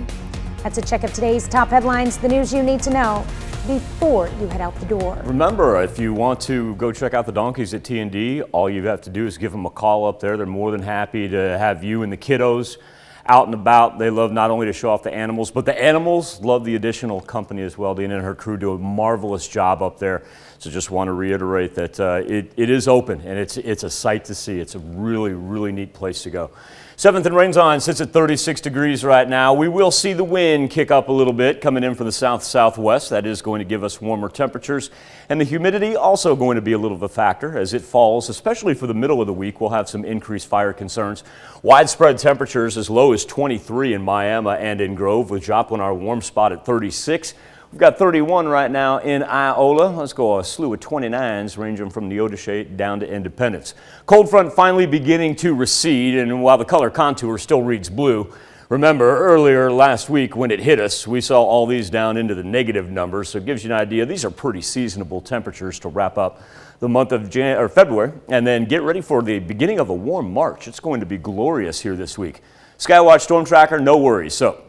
That's a check of today's top headlines, the news you need to know before you head out the door. Remember, if you want to go check out the donkeys at T&D, all you have to do is give them a call up there. They're more than happy to have you and the kiddos out and about. They love not only to show off the animals, but the animals love the additional company as well. Deanna and her crew do a marvelous job up there. So just want to reiterate that it is open and it's a sight to see. It's a really, really neat place to go. 7th and Rains On sits at 36 degrees right now. We will see the wind kick up a little bit coming in from the south-southwest. That is going to give us warmer temperatures. And the humidity also going to be a little of a factor as it falls, especially for the middle of the week. We'll have some increased fire concerns. Widespread temperatures as low as 23 in Miami and in Grove, with Joplin our warm spot at 36. We've got 31 right now in Iola. Let's go a slew of 29s ranging from Neodesha down to Independence. Cold front finally beginning to recede, and while the color contour still reads blue, remember earlier last week when it hit us, we saw all these down into the negative numbers, so it gives you an idea. These are pretty seasonable temperatures to wrap up the month of February, and then get ready for the beginning of a warm March. It's going to be glorious here this week. Skywatch Storm Tracker, no worries. So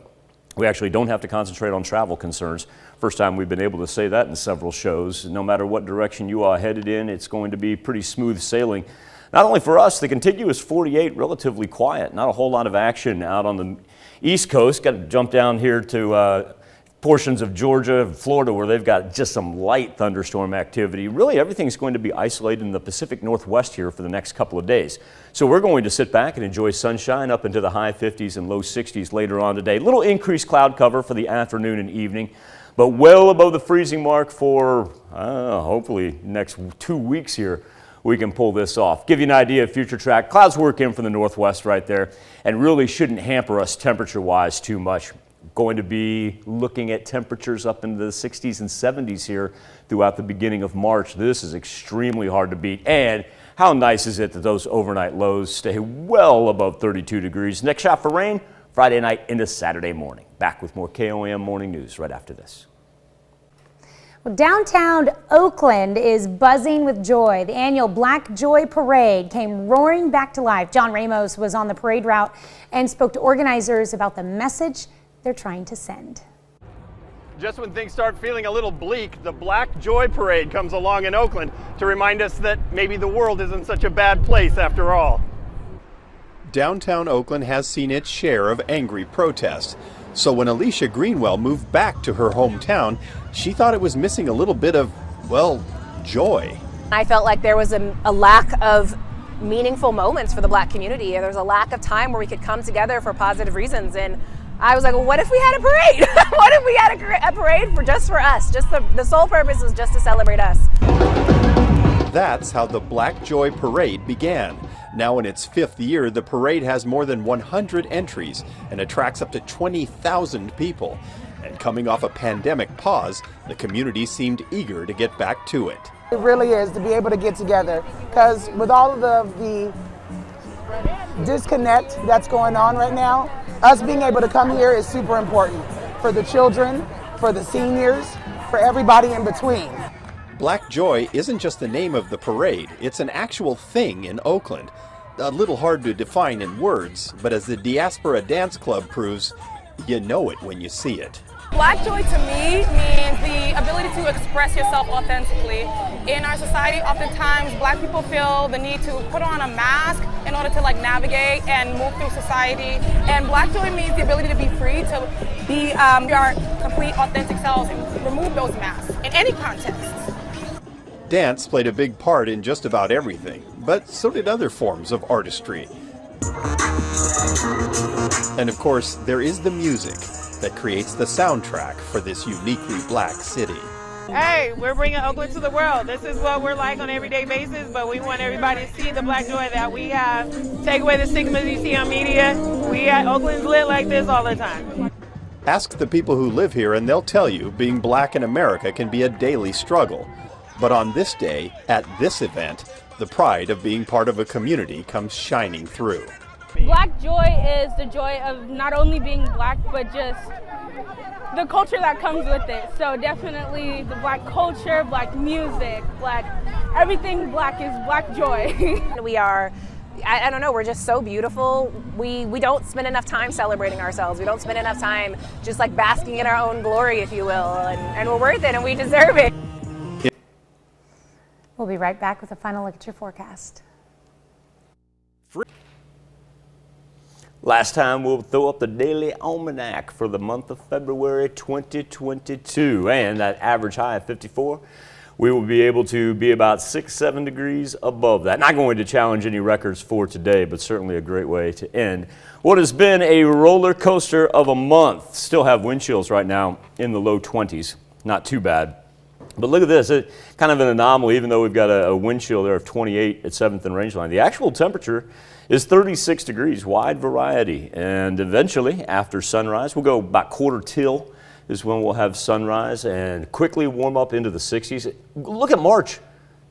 we actually don't have to concentrate on travel concerns. First time we've been able to say that in several shows. No matter what direction you are headed in, it's going to be pretty smooth sailing. Not only for us, the contiguous 48 relatively quiet. Not a whole lot of action out on the East Coast. Got to jump down here to portions of Georgia and Florida where they've got just some light thunderstorm activity. Really, everything's going to be isolated in the Pacific Northwest here for the next couple of days. So we're going to sit back and enjoy sunshine up into the high 50s and low 60s later on today. Little increased cloud cover for the afternoon and evening, but well above the freezing mark for hopefully next 2 weeks here. We can pull this off. Give you an idea of future track. Clouds work in from the northwest right there and really shouldn't hamper us temperature-wise too much. Going to be looking at temperatures up into the 60s and 70s here throughout the beginning of March. This is extremely hard to beat. And how nice is it that those overnight lows stay well above 32 degrees. Next shot for rain, Friday night into Saturday morning. Back with more KOAM Morning News right after this. Well, downtown Oakland is buzzing with joy. The annual Black Joy Parade came roaring back to life. John Ramos was on the parade route and spoke to organizers about the message they're trying to send. Just when things start feeling a little bleak, the Black Joy Parade comes along in Oakland to remind us that maybe the world isn't such a bad place after all. Downtown Oakland has seen its share of angry protests. So when Alicia Greenwell moved back to her hometown, she thought it was missing a little bit of, well, joy. I felt like there was a lack of meaningful moments for the Black community. There was a lack of time where we could come together for positive reasons. And I was like, well, what if we had a parade? What if we had a parade just for us? Just the sole purpose was just to celebrate us. That's how the Black Joy Parade began. Now in its 5th year, the parade has more than 100 entries and attracts up to 20,000 people. And coming off a pandemic pause, the community seemed eager to get back to it. It really is to be able to get together, because with all of the disconnect that's going on right now, us being able to come here is super important for the children, for the seniors, for everybody in between. Black Joy isn't just the name of the parade, it's an actual thing in Oakland. A little hard to define in words, but as the Diaspora Dance Club proves, you know it when you see it. Black Joy to me means the ability to express yourself authentically. In our society, oftentimes Black people feel the need to put on a mask in order to navigate and move through society. And Black Joy means the ability to be free, to be our complete authentic selves and remove those masks in any context. Dance played a big part in just about everything, but so did other forms of artistry. And of course, there is the music that creates the soundtrack for this uniquely Black city. Hey, we're bringing Oakland to the world. This is what we're like on an everyday basis, but we want everybody to see the Black joy that we have. Take away the stigmas you see on media. Oakland's lit like this all the time. Ask the people who live here and they'll tell you being black in America can be a daily struggle. But on this day, at this event, the pride of being part of a community comes shining through. Black joy is the joy of not only being black, but just the culture that comes with it. So definitely the black culture, black music, black, everything black is black joy. We are, I don't know, we're just so beautiful. We don't spend enough time celebrating ourselves. We don't spend enough time just like basking in our own glory, if you will, and we're worth it and we deserve it. We'll be right back with a final look at your forecast. Last time we'll throw up the daily almanac for the month of February 2022, and that average high of 54, we will be able to be about 6-7 degrees above that. Not going to challenge any records for today, but certainly a great way to end what has been a roller coaster of a month. Still have wind chills right now in the low 20s, not too bad. But look at this, kind of an anomaly, even though we've got a wind chill there of 28 at 7th and Rangeline. The actual temperature is 36 degrees, wide variety. And eventually, after sunrise, we'll go about quarter till is when we'll have sunrise and quickly warm up into the 60s. Look at March,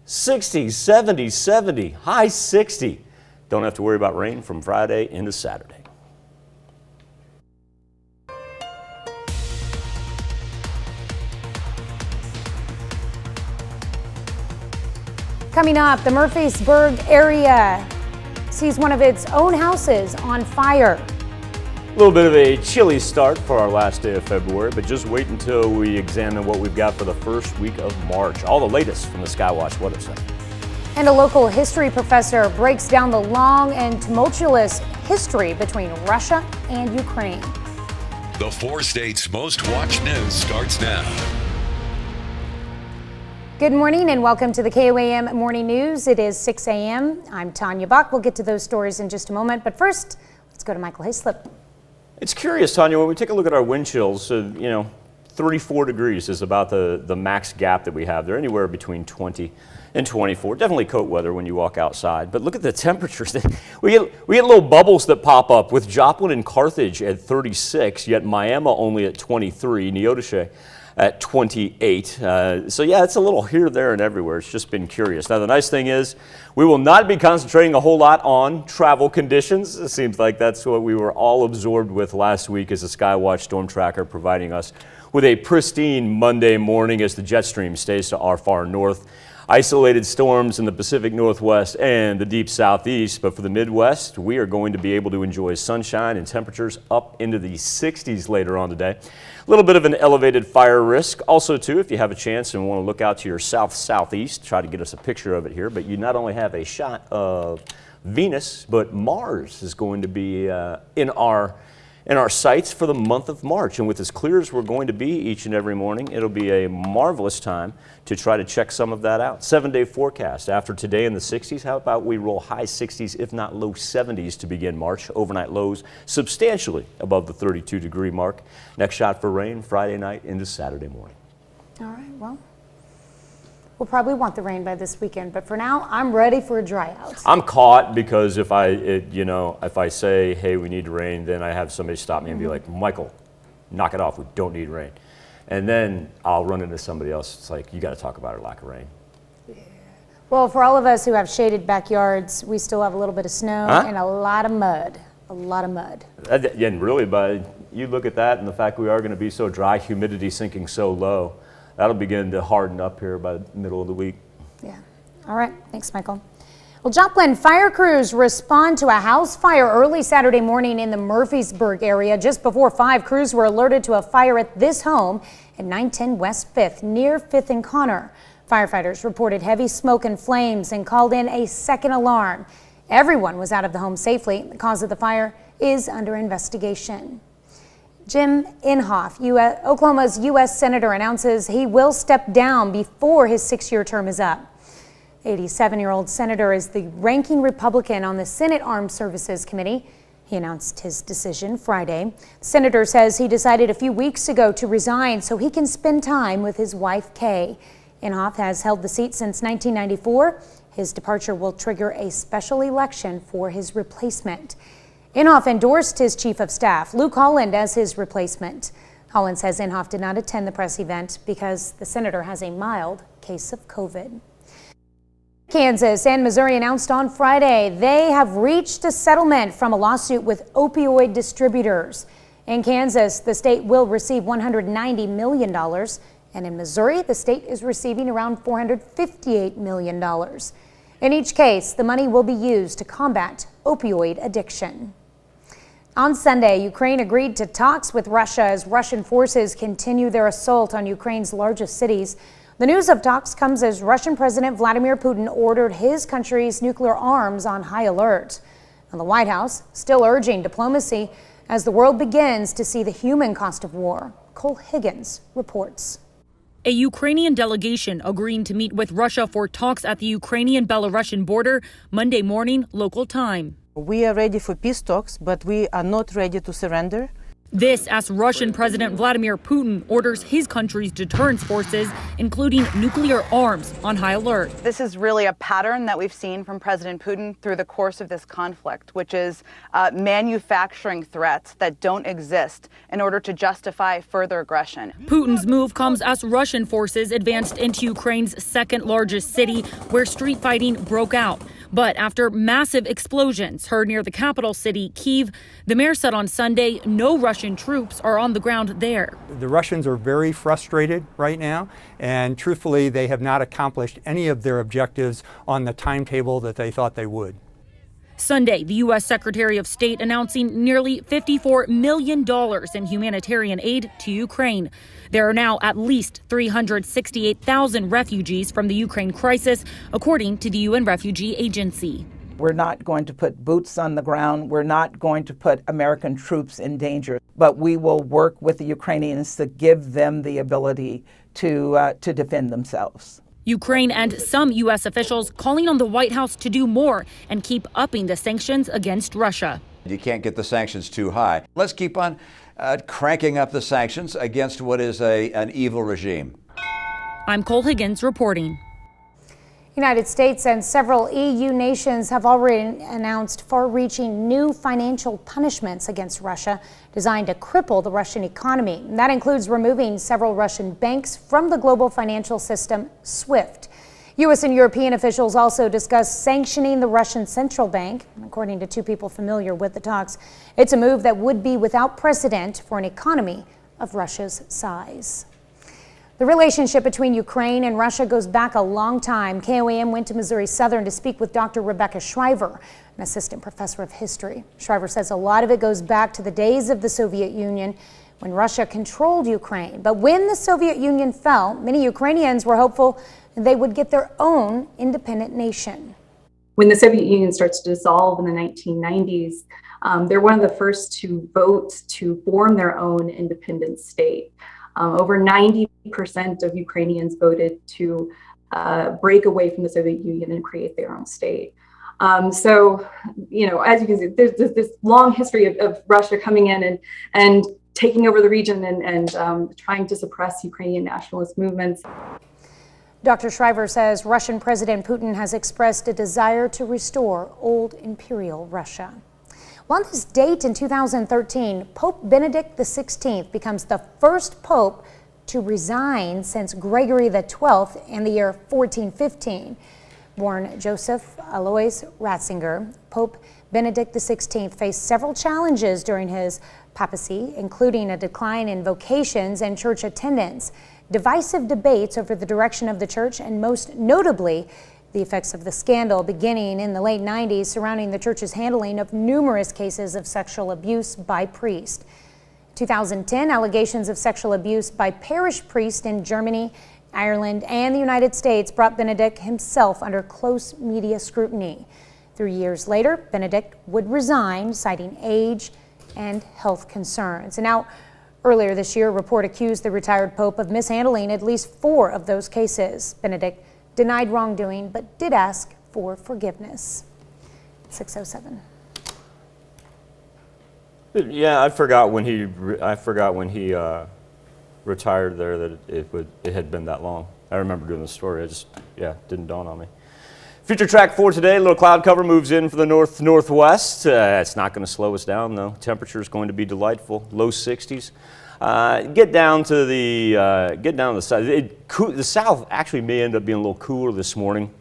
60, 70, 70, high 60. Don't have to worry about rain from Friday into Saturday. Coming up, the Murfreesboro area sees one of its own houses on fire. A little bit of a chilly start for our last day of February, but just wait until we examine what we've got for the first week of March. All the latest from the Skywatch Weather Center. And a local history professor breaks down the long and tumultuous history between Russia and Ukraine. The 4 states' most watched news starts now. Good morning and welcome to the KOAM Morning News. It is 6 a.m. I'm Tanya Bach. We'll get to those stories in just a moment, but first, let's go to Michael Hayslip. It's curious, Tanya, when we take a look at our wind chills, 34 degrees is about the max gap that we have. They're anywhere between 20 and 24. Definitely coat weather when you walk outside. But look at the temperatures. We get little bubbles that pop up with Joplin and Carthage at 36, yet Miami only at 23, Neodesha at 28. So yeah, it's a little here, there, and everywhere. It's just been curious. Now the nice thing is we will not be concentrating a whole lot on travel conditions. It seems like that's what we were all absorbed with last week as a Skywatch storm tracker providing us with a pristine Monday morning as the jet stream stays to our far north. Isolated storms in the Pacific Northwest and the deep southeast, but for the Midwest, we are going to be able to enjoy sunshine and temperatures up into the 60s later on today. A little bit of an elevated fire risk. Also, too, if you have a chance and want to look out to your south-southeast, try to get us a picture of it here, but you not only have a shot of Venus, but Mars is going to be in our sights for the month of March. And with as clear as we're going to be each and every morning, it'll be a marvelous time to try to check some of that out. 7-day forecast after today in the 60s. How about we roll high 60s, if not low 70s to begin March. Overnight lows substantially above the 32-degree mark. Next shot for rain Friday night into Saturday morning. All right, well, we'll probably want the rain by this weekend, but for now, I'm ready for a dry out. I'm caught because if I say, hey, we need rain, then I have somebody stop me and be like, Michael, knock it off. We don't need rain. And then I'll run into somebody else. It's like, you got to talk about our lack of rain. Well, for all of us who have shaded backyards, we still have a little bit of snow and a lot of mud. A lot of mud. And really, you look at that and the fact we are going to be so dry, humidity sinking so low, that'll begin to harden up here by the middle of the week. Yeah. All right. Thanks, Michael. Well, Joplin fire crews respond to a house fire early Saturday morning in the Murfreesboro area. Just before 5, crews were alerted to a fire at this home at 910 West 5th near 5th and Connor. Firefighters reported heavy smoke and flames and called in a second alarm. Everyone was out of the home safely. The cause of the fire is under investigation. Jim Inhofe, Oklahoma's U.S. Senator, announces he will step down before his 6-year term is up. 87-year-old Senator is the ranking Republican on the Senate Armed Services Committee. He announced his decision Friday. The senator says he decided a few weeks ago to resign so he can spend time with his wife, Kay. Inhofe has held the seat since 1994. His departure will trigger a special election for his replacement. Inhofe endorsed his chief of staff, Luke Holland, as his replacement. Holland says Inhofe did not attend the press event because the senator has a mild case of COVID. Kansas and Missouri announced on Friday they have reached a settlement from a lawsuit with opioid distributors. In Kansas, the state will receive $190 million, and in Missouri, the state is receiving around $458 million. In each case, the money will be used to combat opioid addiction. On Sunday, Ukraine agreed to talks with Russia as Russian forces continue their assault on Ukraine's largest cities. The news of talks comes as Russian President Vladimir Putin ordered his country's nuclear arms on high alert. And the White House still urging diplomacy as the world begins to see the human cost of war. Cole Higgins reports. A Ukrainian delegation agreeing to meet with Russia for talks at the Ukrainian-Belarusian border Monday morning, local time. We are ready for peace talks, but we are not ready to surrender. This as Russian President Vladimir Putin orders his country's deterrence forces, including nuclear arms, on high alert. This is really a pattern that we've seen from President Putin through the course of this conflict, which is manufacturing threats that don't exist in order to justify further aggression. Putin's move comes as Russian forces advanced into Ukraine's second largest city, where street fighting broke out. But after massive explosions heard near the capital city, Kyiv, the mayor said on Sunday no Russian troops are on the ground there. The Russians are very frustrated right now, and truthfully, they have not accomplished any of their objectives on the timetable that they thought they would. Sunday, the U.S. Secretary of State announcing nearly $54 million in humanitarian aid to Ukraine. There are now at least 368,000 refugees from the Ukraine crisis, according to the UN Refugee Agency. We're not going to put boots on the ground. We're not going to put American troops in danger, but we will work with the Ukrainians to give them the ability to defend themselves. Ukraine and some U.S. officials calling on the White House to do more and keep upping the sanctions against Russia. You can't get the sanctions too high. Let's keep on cranking up the sanctions against what is an evil regime. I'm Cole Higgins reporting. United States and several EU nations have already announced far-reaching new financial punishments against Russia designed to cripple the Russian economy. That includes removing several Russian banks from the global financial system, SWIFT. U.S. and European officials also discussed sanctioning the Russian central bank. According to two people familiar with the talks, it's a move that would be without precedent for an economy of Russia's size. The relationship between Ukraine and Russia goes back a long time. KOAM went to Missouri Southern to speak with Dr. Rebecca Shriver, an assistant professor of history. Shriver says a lot of it goes back to the days of the Soviet Union when Russia controlled Ukraine. But when the Soviet Union fell, many Ukrainians were hopeful they would get their own independent nation. When the Soviet Union starts to dissolve in the 1990s, they're one of the first to vote to form their own independent state. Over 90% of Ukrainians voted to break away from the Soviet Union and create their own state. So, you know, as you can see, there's this long history of Russia coming in and taking over the region and trying to suppress Ukrainian nationalist movements. Dr. Shriver says Russian President Putin has expressed a desire to restore old imperial Russia. Well, on this date in 2013, Pope Benedict XVI becomes the first pope to resign since Gregory XII in the year 1415. Born Joseph Alois Ratzinger, Pope Benedict XVI faced several challenges during his papacy, including a decline in vocations and church attendance, divisive debates over the direction of the church, and most notably, the effects of the scandal beginning in the late 90s surrounding the church's handling of numerous cases of sexual abuse by priests. 2010, allegations of sexual abuse by parish priests in Germany, Ireland, and the United States brought Benedict himself under close media scrutiny. 3 years later, Benedict would resign, citing age and health concerns. And now, earlier this year, a report accused the retired pope of mishandling at least 4 of those cases. Benedict denied wrongdoing, but did ask for forgiveness. 6:07. Yeah, I forgot when he retired there that it had been that long. I remember doing the story. It just didn't dawn on me. Future track for today, a little cloud cover moves in for the northwest. It's not going to slow us down though. Temperature is going to be delightful, low 60s. Get down to the south. The south actually may end up being a little cooler this morning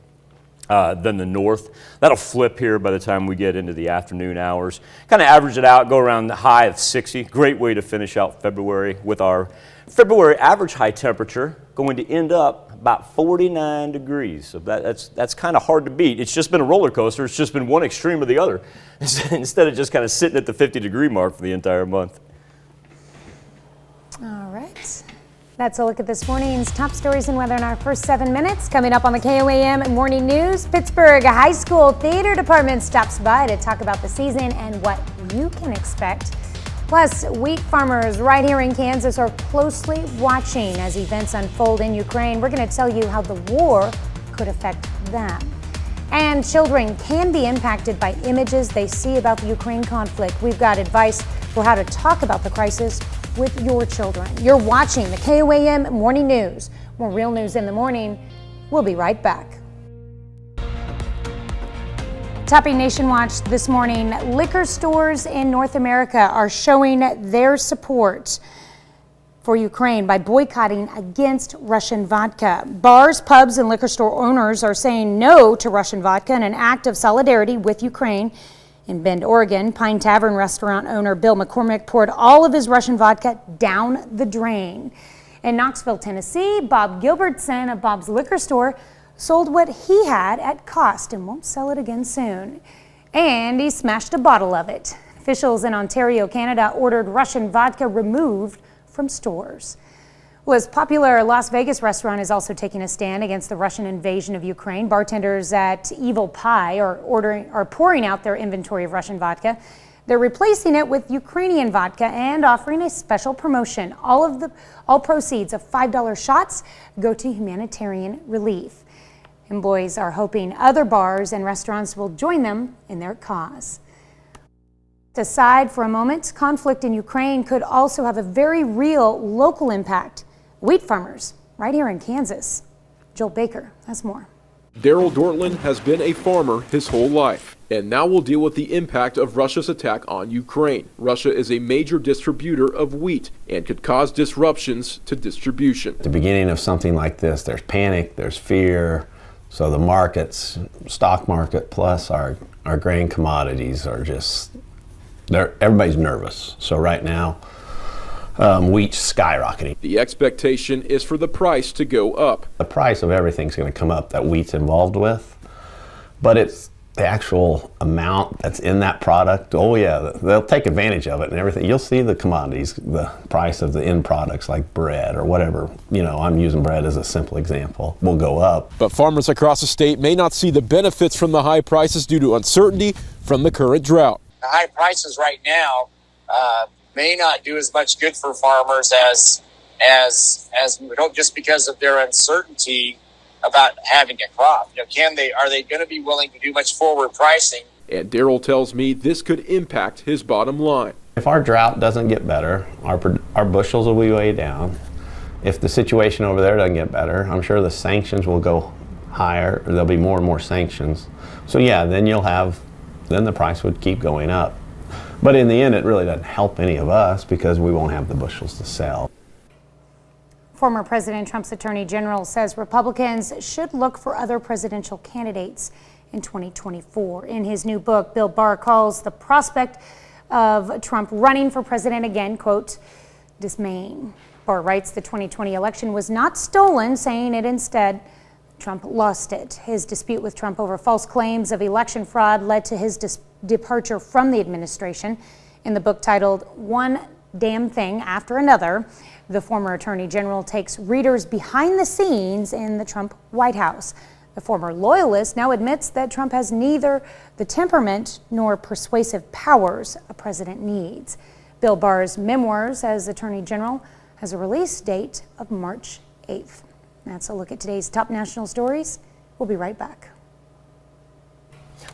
than the north. That'll flip here by the time we get into the afternoon hours. Kind of average it out, go around the high of 60. Great way to finish out February with our February average high temperature going to end up about 49 degrees. So that's kind of hard to beat. It's just been a roller coaster. It's just been one extreme or the other instead of just kind of sitting at the 50-degree mark for the entire month. All right. That's a look at this morning's top stories and weather in our first 7 minutes. Coming up on the KOAM Morning News, Pittsburgh High School Theater Department stops by to talk about the season and what you can expect. Plus, wheat farmers right here in Kansas are closely watching as events unfold in Ukraine. We're going to tell you how the war could affect them. And children can be impacted by images they see about the Ukraine conflict. We've got advice for how to talk about the crisis with your children. You're watching the KOAM Morning News. More real news in the morning. We'll be right back. Topping Nation Watch this morning, liquor stores in North America are showing their support for Ukraine by boycotting against Russian vodka. Bars, pubs, and liquor store owners are saying no to Russian vodka in an act of solidarity with Ukraine. In Bend, Oregon, Pine Tavern restaurant owner Bill McCormick poured all of his Russian vodka down the drain. In Knoxville, Tennessee, Bob Gilbertson of Bob's Liquor Store sold what he had at cost and won't sell it again soon. And he smashed a bottle of it. Officials in Ontario, Canada ordered Russian vodka removed from stores. Well, his popular Las Vegas restaurant is also taking a stand against the Russian invasion of Ukraine. Bartenders at Evil Pie are pouring out their inventory of Russian vodka. They're replacing it with Ukrainian vodka and offering a special promotion. All proceeds of $5 shots go to humanitarian relief. Employees are hoping other bars and restaurants will join them in their cause. Aside for a moment, conflict in Ukraine could also have a very real local impact. Wheat farmers right here in Kansas. Joel Baker has more. Daryl Dortland has been a farmer his whole life and now will deal with the impact of Russia's attack on Ukraine. Russia is a major distributor of wheat and could cause disruptions to distribution. At the beginning of something like this, there's panic, there's fear. So the markets, stock market plus our grain commodities are just, everybody's nervous. So right now, wheat's skyrocketing. The expectation is for the price to go up. The price of everything's going to come up that wheat's involved with, but it's the actual amount that's in that product. Oh yeah, they'll take advantage of it and everything. You'll see the commodities, the price of the end products like bread or whatever. You know, I'm using bread as a simple example, will go up. But farmers across the state may not see the benefits from the high prices due to uncertainty from the current drought. The high prices right now may not do as much good for farmers as just because of their uncertainty about having a crop. You know, are they going to be willing to do much forward pricing? And Daryl tells me this could impact his bottom line. If our drought doesn't get better, our bushels will be way down. If the situation over there doesn't get better, I'm sure the sanctions will go higher. Or there'll be more and more sanctions. So yeah, then the price would keep going up. But in the end, it really doesn't help any of us because we won't have the bushels to sell. Former President Trump's Attorney General says Republicans should look for other presidential candidates in 2024. In his new book, Bill Barr calls the prospect of Trump running for president again, quote, dismaying. Barr writes the 2020 election was not stolen, saying it instead Trump lost it. His dispute with Trump over false claims of election fraud led to his departure from the administration. In the book titled One Damn Thing After Another, the former Attorney General takes readers behind the scenes in the Trump White House. The former loyalist now admits that Trump has neither the temperament nor persuasive powers a president needs. Bill Barr's memoirs as Attorney General has a release date of March 8th. That's a look at today's top national stories. We'll be right back.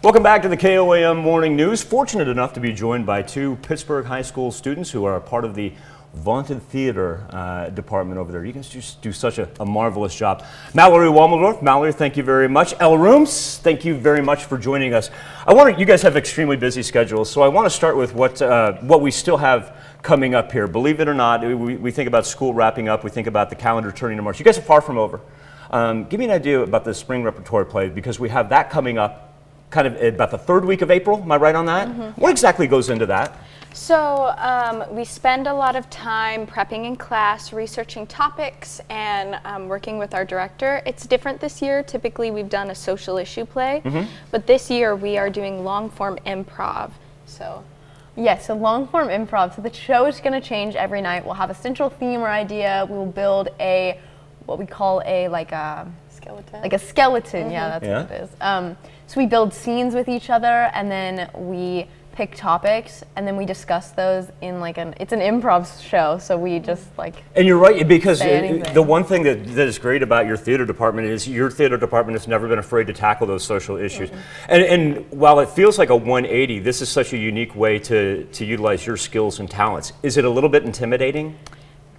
Welcome back to the KOAM Morning News. Fortunate enough to be joined by two Pittsburgh High School students who are a part of the vaunted theater department over there. You guys just do such a marvelous job. Mallory Wommeldorf. Mallory, thank you very much. Elle Rooms, thank you very much for joining us. You guys have extremely busy schedules, so I want to start with what we still have coming up here. Believe it or not, we think about school wrapping up, we think about the calendar turning to March. You guys are far from over. Give me an idea about the spring repertory play, because we have that coming up kind of about the third week of April. Am I right on that? Mm-hmm. What exactly goes into that? So we spend a lot of time prepping in class, researching topics, and working with our director. It's different this year. Typically we've done a social issue play, but this year we are doing long-form improv. Yes, so long-form improv. So the show is going to change every night. We'll have a central theme or idea. We'll build what we call a skeleton. Like a skeleton, yeah, that's what it is. So we build scenes with each other, and then we pick topics, and then we discuss those in it's an improv show, so we just And you're right, because the one thing that is great about your theater department is your theater department has never been afraid to tackle those social issues. And while it feels like a 180, this is such a unique way to utilize your skills and talents. Is it a little bit intimidating?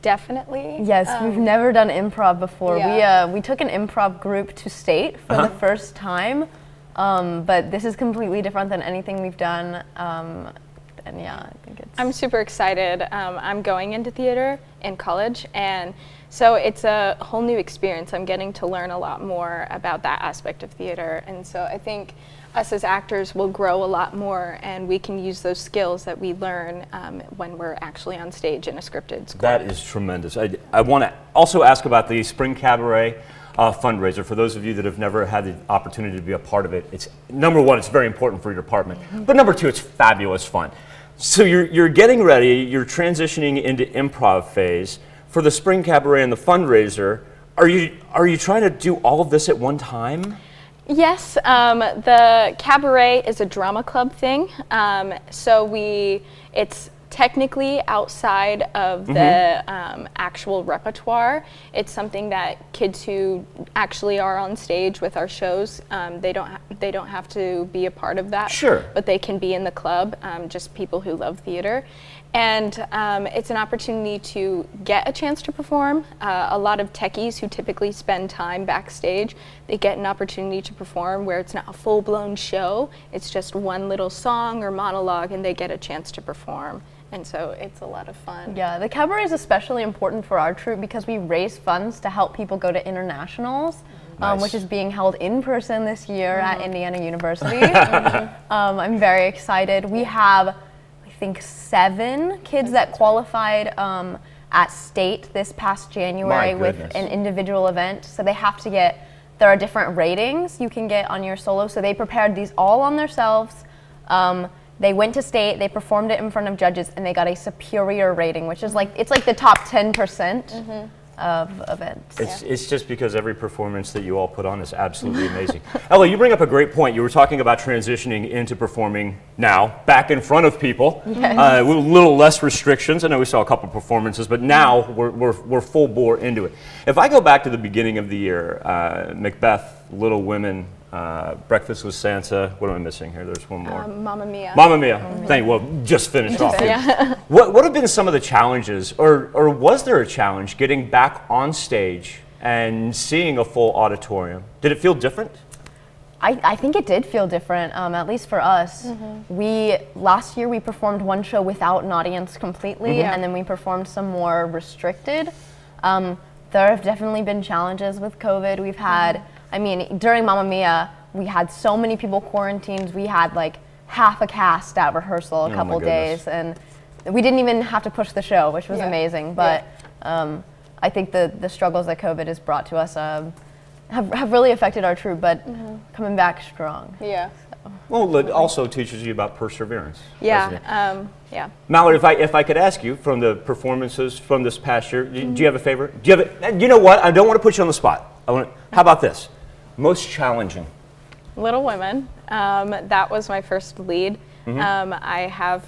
Definitely. Yes, we've never done improv before. Yeah. We took an improv group to state for the first time, but this is completely different than anything we've done. And yeah, I think I'm super excited. I'm going into theater in college, and so it's a whole new experience. I'm getting to learn a lot more about that aspect of theater, and so I think us as actors will grow a lot more, and we can use those skills that we learn when we're actually on stage in a scripted score. That is tremendous. I want to also ask about the Spring Cabaret Fundraiser. For those of you that have never had the opportunity to be a part of it, it's number one, it's very important for your department, but number two, it's fabulous fun. So you're getting ready, you're transitioning into improv phase. For the Spring Cabaret and the fundraiser, are you trying to do all of this at one time? Yes, the cabaret is a drama club thing, so it's technically outside of the actual repertoire. It's something that kids who actually are on stage with our shows, they don't have to be a part of that. Sure. But they can be in the club, just people who love theater. And it's an opportunity to get a chance to perform. A lot of techies who typically spend time backstage, they get an opportunity to perform where it's not a full-blown show. It's just one little song or monologue, and they get a chance to perform. And so it's a lot of fun. Yeah, the cabaret is especially important for our troupe because we raise funds to help people go to internationals, which is being held in person this year at Indiana University. I'm very excited. We have, I think, 7 kids that qualified at state this past January with an individual event. So they have to there are different ratings you can get on your solo. So they prepared these all on themselves. They went to state, they performed it in front of judges, and they got a superior rating, which is it's like the top 10% of events. It's just because every performance that you all put on is absolutely amazing. Ella, you bring up a great point. You were talking about transitioning into performing now, back in front of people, with a little less restrictions. I know we saw a couple performances, but now we're full bore into it. If I go back to the beginning of the year, Macbeth, Little Women, Breakfast with Santa. What am I missing here? There's one more. Mamma Mia. Mamma Mia. Thank you. Well, just finished off. What have been some of the challenges, or was there a challenge getting back on stage and seeing a full auditorium? Did it feel different? I think it did feel different, at least for us. Last year we performed one show without an audience completely, and then we performed some more restricted. There have definitely been challenges with COVID. We've had, during Mamma Mia, we had so many people quarantined. We had half a cast at rehearsal a couple days, and we didn't even have to push the show, which was amazing. But I think the struggles that COVID has brought to us have really affected our troupe, but coming back strong. Yeah. Well, it also teaches you about perseverance. Yeah. Mallory, if I could ask you, from the performances from this past year, do you have a favorite? You know what? I don't want to put you on the spot. How about this? Most challenging. Little Women. That was my first lead. I have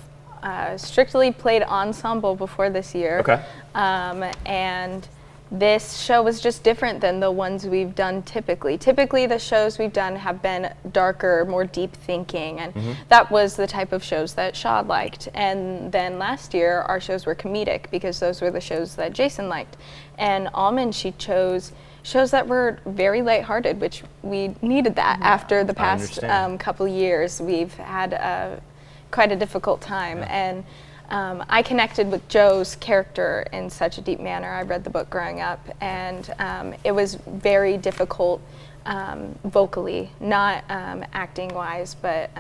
strictly played ensemble before this year. Okay. And this show was just different than the ones we've done typically. Typically, the shows we've done have been darker, more deep thinking, and that was the type of shows that Shaw liked. And then last year, our shows were comedic because those were the shows that Jason liked. And Almond, she chose shows that were very lighthearted, which we needed that after the past couple years. We've had quite a difficult time. And I connected with Joe's character in such a deep manner. I read the book growing up, and it was very difficult vocally, not acting-wise, but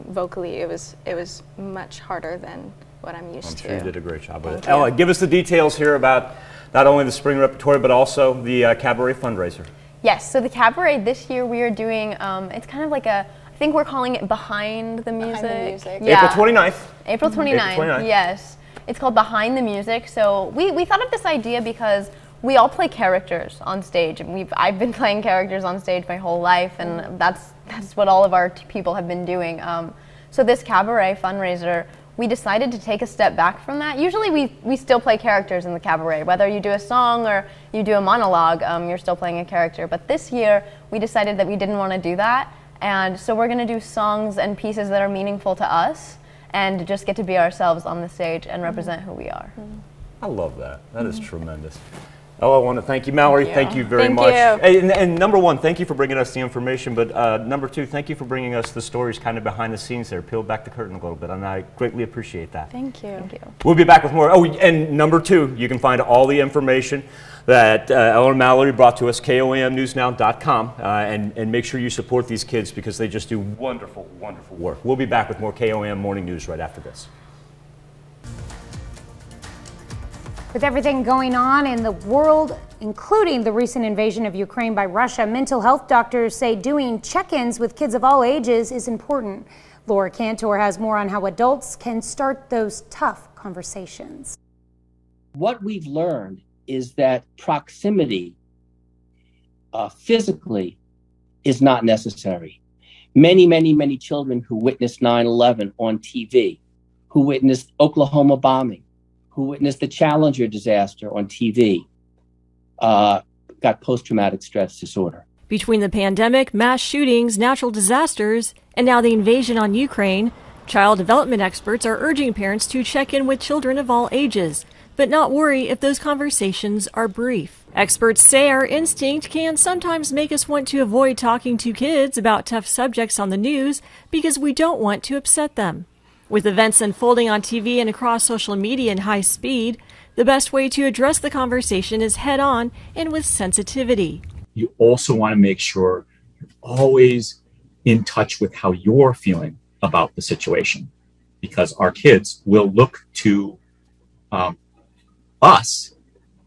vocally. It was much harder than what I'm used to. I'm sure you did a great job with it. Ella, give us the details here about not only the spring repertory, but also the Cabaret Fundraiser. Yes, so the Cabaret this year we are doing, it's kind of like I think we're calling it Behind the Music. Behind the Music. Yeah. April 29th. April 29th, yes. It's called Behind the Music. So we thought of this idea because we all play characters on stage. And I've been playing characters on stage my whole life, and that's what all of our people have been doing. So this Cabaret Fundraiser, we decided to take a step back from that. Usually we still play characters in the cabaret. Whether you do a song or you do a monologue, you're still playing a character. But this year, we decided that we didn't want to do that. And so we're going to do songs and pieces that are meaningful to us and just get to be ourselves on the stage and represent who we are. I love that. That is tremendous. Oh, I want to thank you, Mallory. Thank you very Thank much. you. And number one, thank you for bringing us the information. But number two, thank you for bringing us the stories kind of behind the scenes there. Peel back the curtain a little bit, and I greatly appreciate that. Thank you. Thank you. We'll be back with more. Oh, and number two, you can find all the information that Ella and Mallory brought to us, KOAMnewsnow.com, and make sure you support these kids because they just do wonderful, wonderful work. We'll be back with more KOAM Morning News right after this. With everything going on in the world, including the recent invasion of Ukraine by Russia, mental health doctors say doing check-ins with kids of all ages is important. Laura Cantor has more on how adults can start those tough conversations. What we've learned is that proximity physically is not necessary. Many children who witnessed 9/11 on TV, who witnessed Oklahoma bombing, who witnessed the Challenger disaster on TV, got post-traumatic stress disorder. Between the pandemic, mass shootings, natural disasters, and now the invasion on Ukraine, child development experts are urging parents to check in with children of all ages, but not worry if those conversations are brief. Experts say our instinct can sometimes make us want to avoid talking to kids about tough subjects on the news because we don't want to upset them. With events unfolding on TV and across social media in high speed, the best way to address the conversation is head-on and with sensitivity. You also want to make sure you're always in touch with how you're feeling about the situation, because our kids will look to us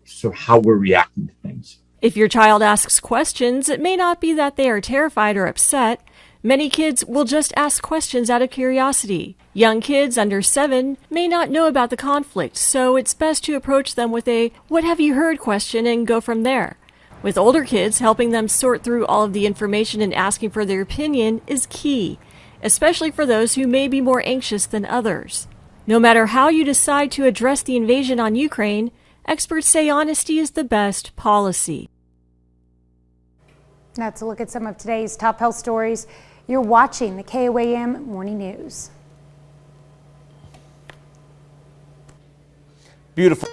for how we're reacting to things. If your child asks questions, it may not be that they are terrified or upset. Many kids will just ask questions out of curiosity. Young kids under 7 may not know about the conflict, so it's best to approach them with a "what have you heard" question and go from there. With older kids, helping them sort through all of the information and asking for their opinion is key, especially for those who may be more anxious than others. No matter how you decide to address the invasion on Ukraine, experts say honesty is the best policy. That's a look at some of today's top health stories. You're watching the KOAM Morning News. Beautiful.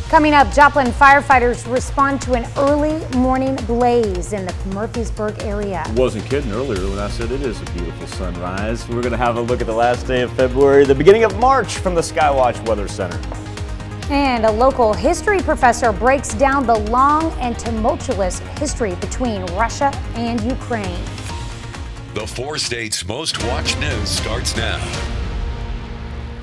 Coming up, Joplin firefighters respond to an early morning blaze in the Murfreesburg area. Wasn't kidding earlier when I said it is a beautiful sunrise. We're going to have a look at the last day of February, the beginning of March from the Skywatch Weather Center. And a local history professor breaks down the long and tumultuous history between Russia and Ukraine. The 4 states' most watched news starts now.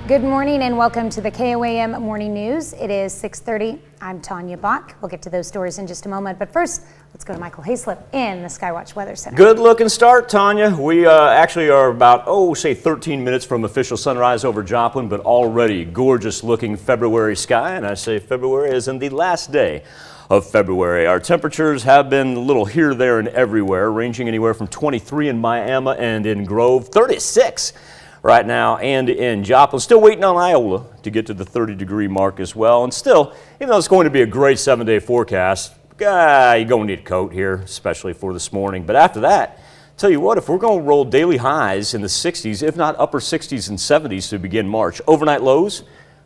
Good morning and welcome to the KOAM Morning News. It is 6:30. I'm Tanya Bach. We'll get to those stories in just a moment. But first, let's go to Michael Hayslip in the Skywatch Weather Center. Good looking start, Tanya. We actually are about, say 13 minutes from official sunrise over Joplin, but already gorgeous looking February sky. And I say February as in the last day of February. Our temperatures have been a little here, there, and everywhere, ranging anywhere from 23 in Miami and in Grove, 36 right now and in Joplin. Still waiting on Iowa to get to the 30-degree mark as well. And still, even though it's going to be a great 7-day forecast, you're going to need a coat here, especially for this morning. But after that, tell you what, if we're going to roll daily highs in the 60s, if not upper 60s and 70s to begin March, overnight lows,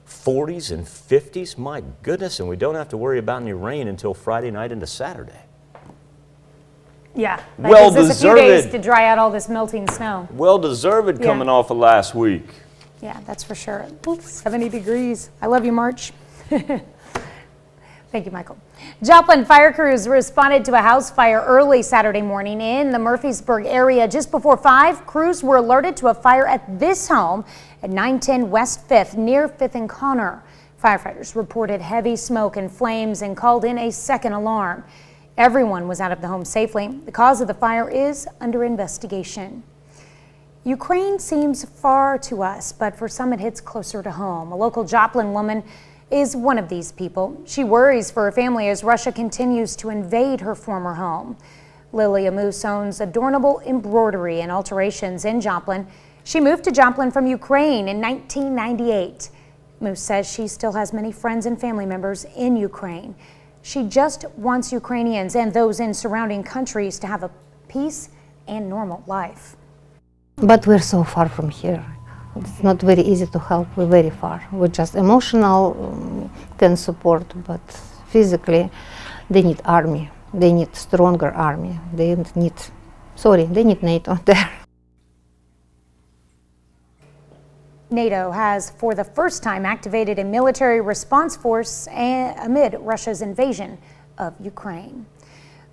40s and 50s, my goodness, and we don't have to worry about any rain until Friday night into Saturday. Yeah, that Well gives us a few deserved. days to dry out all this melting snow. Well deserved Yeah. coming off of last week. Yeah, that's for sure. Oops, 70 degrees. I love you, March. Thank you, Michael. Joplin fire crews responded to a house fire early Saturday morning in the Murfreesboro area. Just before 5, crews were alerted to a fire at this home at 910 West 5th near 5th and Connor. Firefighters reported heavy smoke and flames and called in a second alarm. Everyone was out of the home safely. The cause of the fire is under investigation. Ukraine seems far to us, but for some it hits closer to home. A local Joplin woman is one of these people. She worries for her family as Russia continues to invade her former home. Lilia Moose owns Adornable Embroidery and Alterations in Joplin. She moved to Joplin from Ukraine in 1998. Moose says she still has many friends and family members in Ukraine. She just wants Ukrainians and those in surrounding countries to have a peace and normal life. But we're so far from here. It's not very easy to help. We're very far. We're just emotional, can support, but physically they need army. They need stronger army. They need NATO there. NATO has, for the first time, activated a military response force amid Russia's invasion of Ukraine.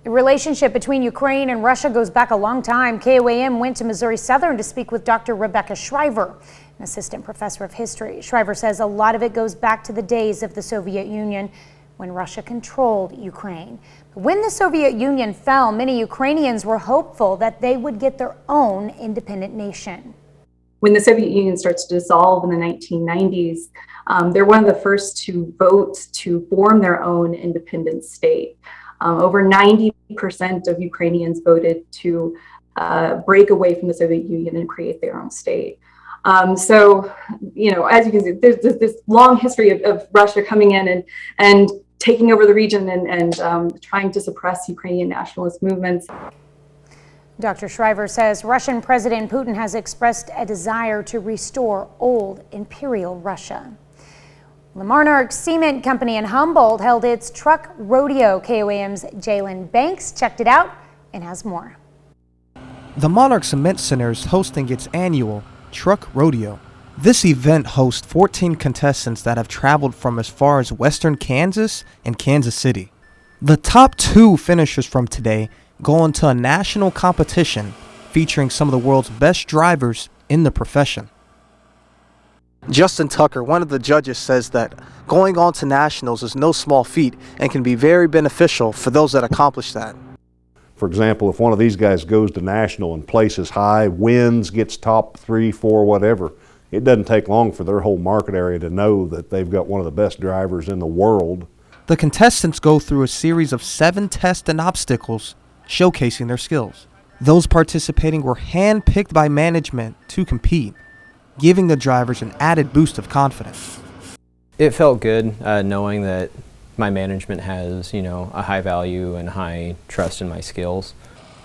The relationship between Ukraine and Russia goes back a long time. KOAM went to Missouri Southern to speak with Dr. Rebecca Shriver, an assistant professor of history. Shriver says a lot of it goes back to the days of the Soviet Union when Russia controlled Ukraine. But when the Soviet Union fell, many Ukrainians were hopeful that they would get their own independent nation. When the Soviet Union starts to dissolve in the 1990s, they're one of the first to vote to form their own independent state. Over 90% of Ukrainians voted to break away from the Soviet Union and create their own state. So, you know, as you can see, there's this long history of Russia coming in and taking over the region and trying to suppress Ukrainian nationalist movements. Dr. Shriver says Russian President Putin has expressed a desire to restore old imperial Russia. The Monarch Cement Company in Humboldt held its truck rodeo. KOAM's Jalen Banks checked it out and has more. The Monarch Cement Center is hosting its annual Truck Rodeo. This event hosts 14 contestants that have traveled from as far as western Kansas and Kansas City. The top 2 finishers from today go into a national competition featuring some of the world's best drivers in the profession. Justin Tucker, one of the judges, says that going on to nationals is no small feat and can be very beneficial for those that accomplish that. For example, if one of these guys goes to national and places high, wins, gets top 3, 4, whatever, it doesn't take long for their whole market area to know that they've got one of the best drivers in the world. The contestants go through a series of 7 tests and obstacles showcasing their skills. Those participating were hand-picked by management to compete, giving the drivers an added boost of confidence. It felt good knowing that my management has, a high value and high trust in my skills.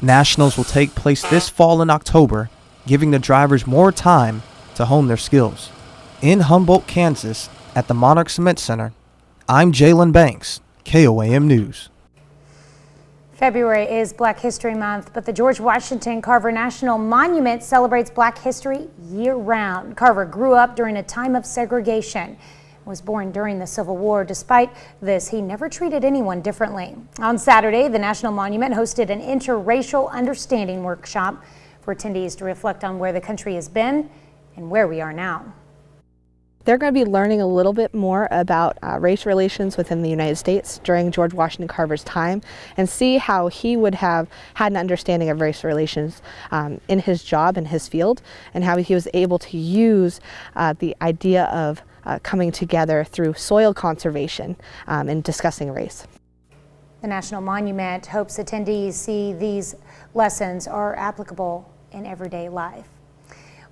Nationals will take place this fall in October, giving the drivers more time to hone their skills. In Humboldt, Kansas, at the Monarch Cement Center, I'm Jalen Banks, KOAM News. February is Black History Month, but the George Washington Carver National Monument celebrates Black history year-round. Carver grew up during a time of segregation, was born during the Civil War. Despite this, he never treated anyone differently. On Saturday, the National Monument hosted an interracial understanding workshop for attendees to reflect on where the country has been and where we are now. They're going to be learning a little bit more about race relations within the United States during George Washington Carver's time and see how he would have had an understanding of race relations in his job, in his field, and how he was able to use the idea of coming together through soil conservation and discussing race. The National Monument hopes attendees see these lessons are applicable in everyday life.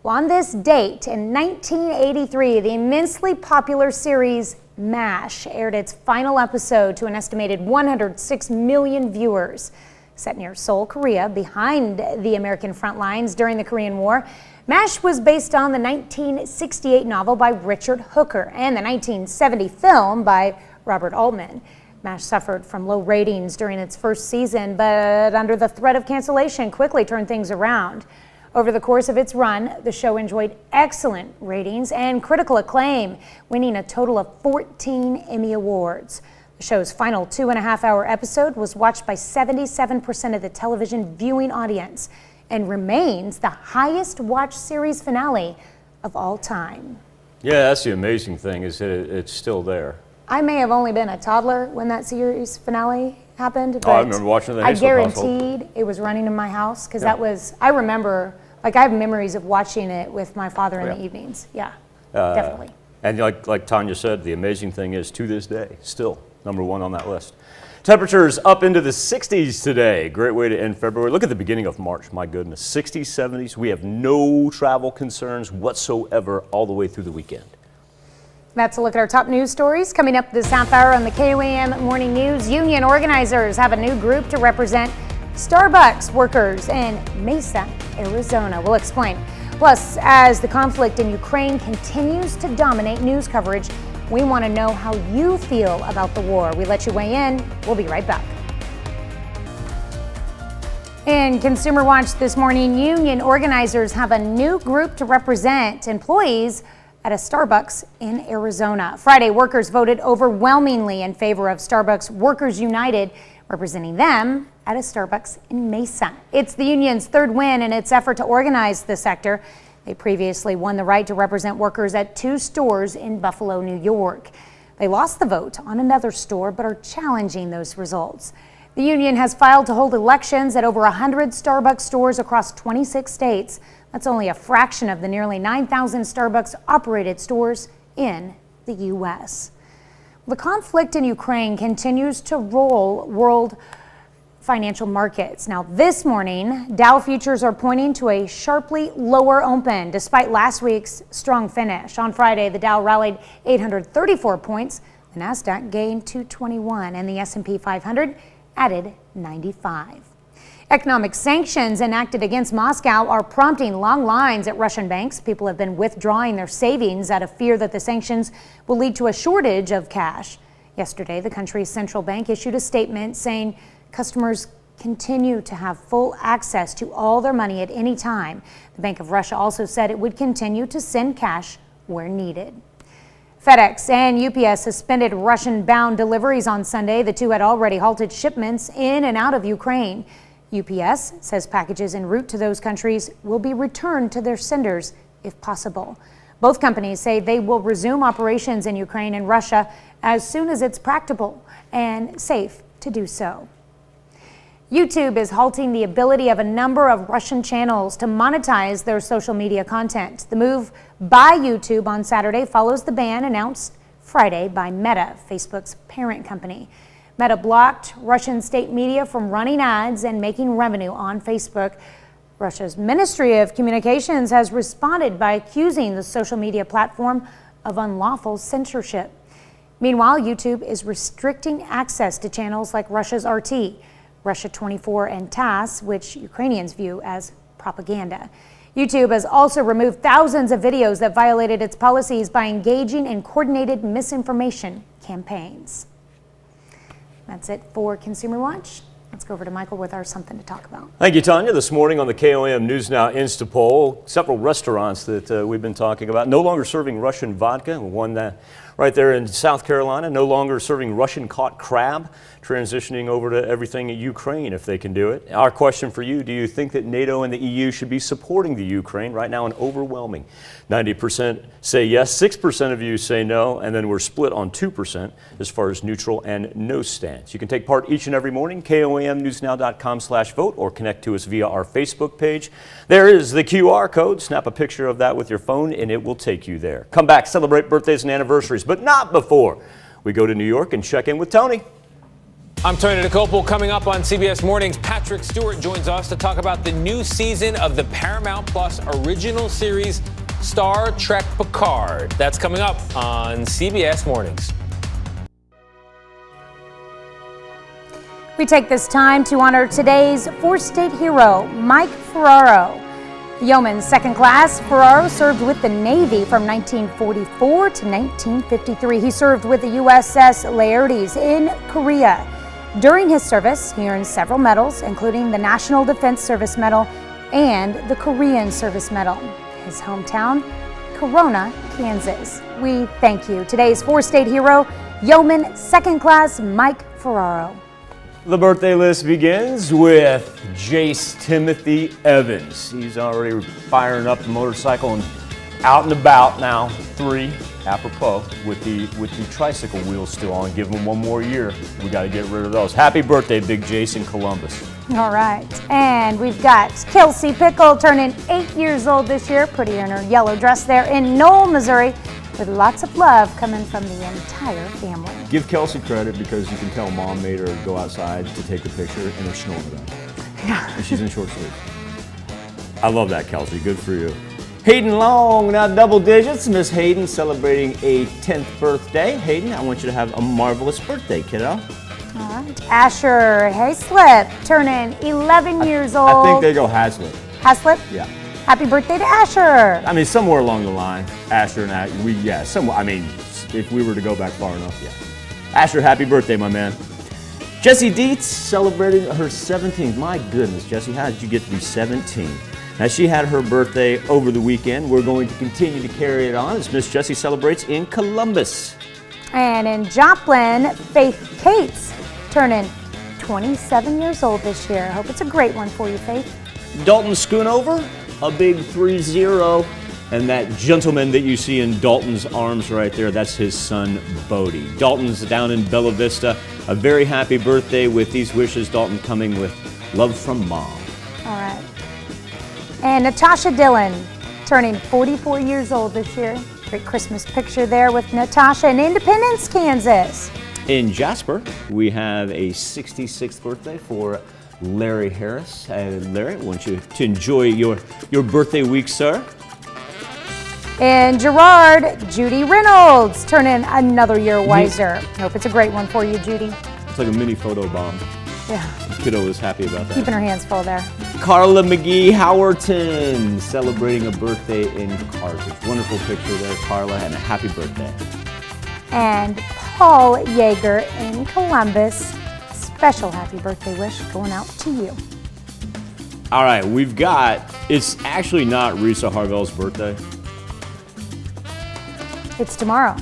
Well, on this date in 1983, the immensely popular series MASH aired its final episode to an estimated 106 million viewers. Set near Seoul, Korea, behind the American front lines during the Korean War, MASH was based on the 1968 novel by Richard Hooker and the 1970 film by Robert Altman. MASH suffered from low ratings during its first season, but under the threat of cancellation, quickly turned things around. Over the course of its run, the show enjoyed excellent ratings and critical acclaim, winning a total of 14 Emmy Awards. The show's final 2.5-hour episode was watched by 77% of the television viewing audience and remains the highest watched series finale of all time. Yeah, that's the amazing thing, is that it's still there. I may have only been a toddler when that series finale happened, but I remember watching the I Hazel household. guaranteed it was running in my house because Yeah. that was, I remember, like I have memories of watching it with my father in the evenings. Yeah, definitely. And like Tanya said, the amazing thing is, to this day, still #1 on that list. Temperatures up into the 60s today. Great way to end February. Look at the beginning of March. My goodness, 60s, 70s. We have no travel concerns whatsoever all the way through the weekend. That's a look at our top news stories. Coming up this half hour on the KOAM Morning News, union organizers have a new group to represent Starbucks workers in Mesa, Arizona. We'll explain. Plus, as the conflict in Ukraine continues to dominate news coverage, we want to know how you feel about the war. We let you weigh in. We'll be right back. In Consumer Watch this morning, union organizers have a new group to represent employees at a Starbucks in Arizona. Friday, workers voted overwhelmingly in favor of Starbucks Workers United, representing them at a Starbucks in Mesa. It's the union's third win in its effort to organize the sector. They previously won the right to represent workers at 2 stores in Buffalo, New York. They lost the vote on another store, but are challenging those results. The union has filed to hold elections at over 100 Starbucks stores across 26 states. That's only a fraction of the nearly 9,000 Starbucks-operated stores in the U.S. The conflict in Ukraine continues to roll world financial markets. Now, this morning, Dow Futures are pointing to a sharply lower open despite last week's strong finish. On Friday, the Dow rallied 834 points, the Nasdaq gained 221, and the S&P 500 added 95. Economic sanctions enacted against Moscow are prompting long lines at Russian banks. People have been withdrawing their savings out of fear that the sanctions will lead to a shortage of cash. Yesterday, the country's central bank issued a statement saying customers continue to have full access to all their money at any time. The Bank of Russia also said it would continue to send cash where needed. Fedex and UPS suspended Russian-bound deliveries on Sunday. The two had already halted shipments in and out of Ukraine. UPS says packages en route to those countries will be returned to their senders if possible. Both companies say they will resume operations in Ukraine and Russia as soon as it's practicable and safe to do so. YouTube is halting the ability of a number of Russian channels to monetize their social media content. The move by YouTube on Saturday follows the ban announced Friday by Meta, Facebook's parent company. Meta blocked Russian state media from running ads and making revenue on Facebook. Russia's Ministry of Communications has responded by accusing the social media platform of unlawful censorship. Meanwhile, YouTube is restricting access to channels like Russia's RT, Russia 24, and TASS, which Ukrainians view as propaganda. YouTube has also removed thousands of videos that violated its policies by engaging in coordinated misinformation campaigns. That's it for Consumer Watch. Let's go over to Michael with our Something to Talk About. Thank you, Tanya. This morning on the KOAM News Now Insta Poll, several restaurants that we've been talking about no longer serving Russian vodka. One that right there in South Carolina, no longer serving Russian caught crab, transitioning over to everything in Ukraine if they can do it. Our question for you, do you think that NATO and the EU should be supporting the Ukraine? Right now, an overwhelming 90% say yes, 6% of you say no, and then we're split on 2% as far as neutral and no stance. You can take part each and every morning, KOAMnewsnow.com/vote, or connect to us via our Facebook page. There is the QR code. Snap a picture of that with your phone and it will take you there. Come back, celebrate birthdays and anniversaries, but not before we go to New York and check in with Tony. I'm Tnd Donkey. Coming up on CBS Mornings, Patrick Stewart joins us to talk about the new season of the Paramount Plus original series Star Trek Picard. That's coming up on CBS Mornings. We take this time to honor today's four-state hero, Mike Ferraro. Yeoman's second class, Ferraro served with the Navy from 1944 to 1953. He served with the USS Laertes in Korea. During his service, he earned several medals, including the National Defense Service Medal and the Korean Service Medal. His hometown, Corona, Kansas. We thank you. Today's four-state hero, Yeoman second class Mike Ferraro. The birthday list begins with Jace Timothy Evans. He's already firing up the motorcycle and out and about now. 3, apropos, with the tricycle wheels still on. Give him one more year. We got to get rid of those. Happy birthday, Big Jace in Columbus. All right, and we've got Kelsey Pickle turning 8 years old this year. Pretty in her yellow dress there in Knoll, Missouri, with lots of love coming from the entire family. Give Kelsey credit because you can tell Mom made her go outside to take a picture and her snowing it out. Yeah. And she's in short sleeves. I love that, Kelsey. Good for you. Hayden Long, now double digits. Miss Hayden celebrating a 10th birthday. Hayden, I want you to have a marvelous birthday, kiddo. All right, Asher Hayslip turning 11 years old. I think they go Haslip. Haslip? Yeah. Happy birthday to Asher. I mean, somewhere along the line, Asher and somewhere. I mean, if we were to go back far enough, yeah. Asher, happy birthday, my man. Jessie Dietz celebrating her 17th. My goodness, Jessie, how did you get to be 17? Now, she had her birthday over the weekend. We're going to continue to carry it on as Miss Jessie celebrates in Columbus. And in Joplin, Faith Cates turning 27 years old this year. I hope it's a great one for you, Faith. Dalton Schoonover, a big 3-0. And that gentleman that you see in Dalton's arms right there, that's his son, Bodie. Dalton's down in Bella Vista. A very happy birthday with these wishes, Dalton, coming with love from Mom. All right. And Natasha Dillon turning 44 years old this year. Great Christmas picture there with Natasha in Independence, Kansas. In Jasper, we have a 66th birthday for Larry Harris. Larry, I want you to enjoy your birthday week, sir. In Girard, Judy Reynolds turning another year wiser. Hope it's a great one for you, Judy. It's like a mini photo bomb. Yeah. The kiddo is happy about that. Keeping her hands full there. Carla McGee Howerton celebrating a birthday in Carthage. Wonderful picture there, Carla, and a happy birthday. And Paul Yeager in Columbus. Special happy birthday wish going out to you. All right, it's actually not Risa Harvell's birthday. It's tomorrow.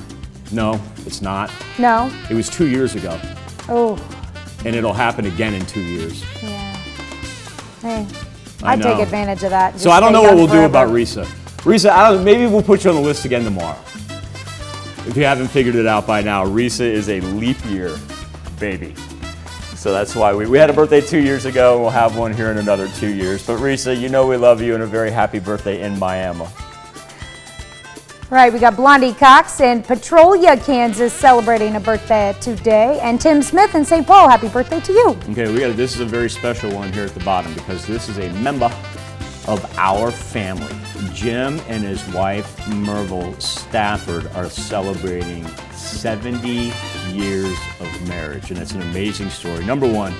No, it's not. No. It was 2 years ago. Oh. And it'll happen again in 2 years. Yeah. Hey, I I'd know. take advantage of that. So I don't know what we'll do about Risa. Risa, maybe we'll put you on the list again tomorrow. If you haven't figured it out by now, Risa is a leap year baby. So that's why we had a birthday 2 years ago. We'll have one here in another 2 years. But Risa, you know we love you and a very happy birthday in Miami. Right, we got Blondie Cox in Petrolia, Kansas, celebrating a birthday today. And Tim Smith in St. Paul, happy birthday to you. Okay, this is a very special one here at the bottom because this is a member of our family. Jim and his wife, Merville Stafford, are celebrating 70 years of marriage, and it's an amazing story. Number one,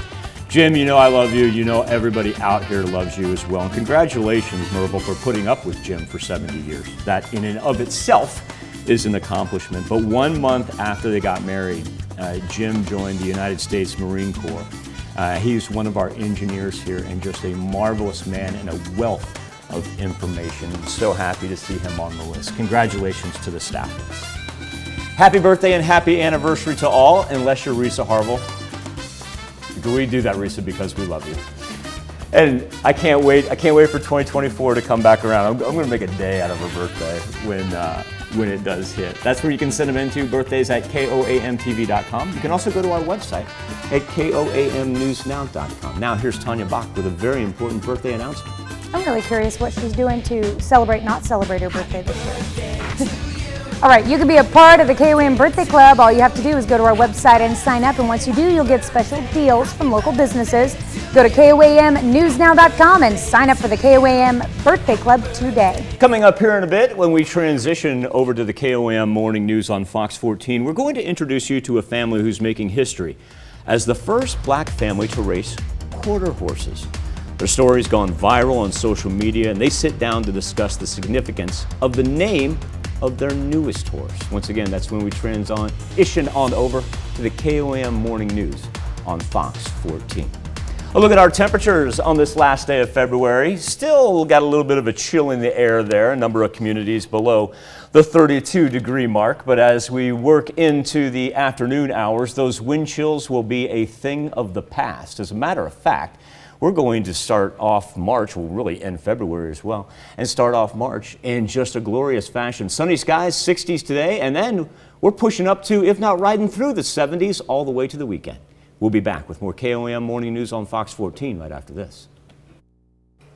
Jim, you know I love you. You know everybody out here loves you as well. And congratulations, Merville, for putting up with Jim for 70 years. That in and of itself is an accomplishment. But 1 month after they got married, Jim joined the United States Marine Corps. He's one of our engineers here and just a marvelous man and a wealth of information. I'm so happy to see him on the list. Congratulations to the Staffers. Happy birthday and happy anniversary to all, unless you're Risa Harvell. We do that, Risa, because we love you. And I can't wait for 2024 to come back around. I'm going to make a day out of her birthday when it does hit. That's where you can send them into, birthdays at KOAMTV.com. You can also go to our website at KOAMNewsNow.com. Now here's Tanya Bach with a very important birthday announcement. I'm really curious what she's doing to not celebrate her birthday this year. All right, you can be a part of the KOAM Birthday Club. All you have to do is go to our website and sign up. And once you do, you'll get special deals from local businesses. Go to KOAMnewsnow.com and sign up for the KOAM Birthday Club today. Coming up here in a bit, when we transition over to the KOAM Morning News on Fox 14, we're going to introduce you to a family who's making history as the first black family to race quarter horses. Their story's gone viral on social media, and they sit down to discuss the significance of the name of their newest horse. Once again, that's when we transition on over to the KOAM Morning News on Fox 14. A look at our temperatures on this last day of February. Still got a little bit of a chill in the air there. A number of communities below the 32-degree mark. But as we work into the afternoon hours, those wind chills will be a thing of the past. As a matter of fact, we're going to start off March, we'll really end February as well, and start off March in just a glorious fashion. Sunny skies, 60s today, and then we're pushing up to, if not riding through the 70s, all the way to the weekend. We'll be back with more KOAM Morning News on Fox 14 right after this.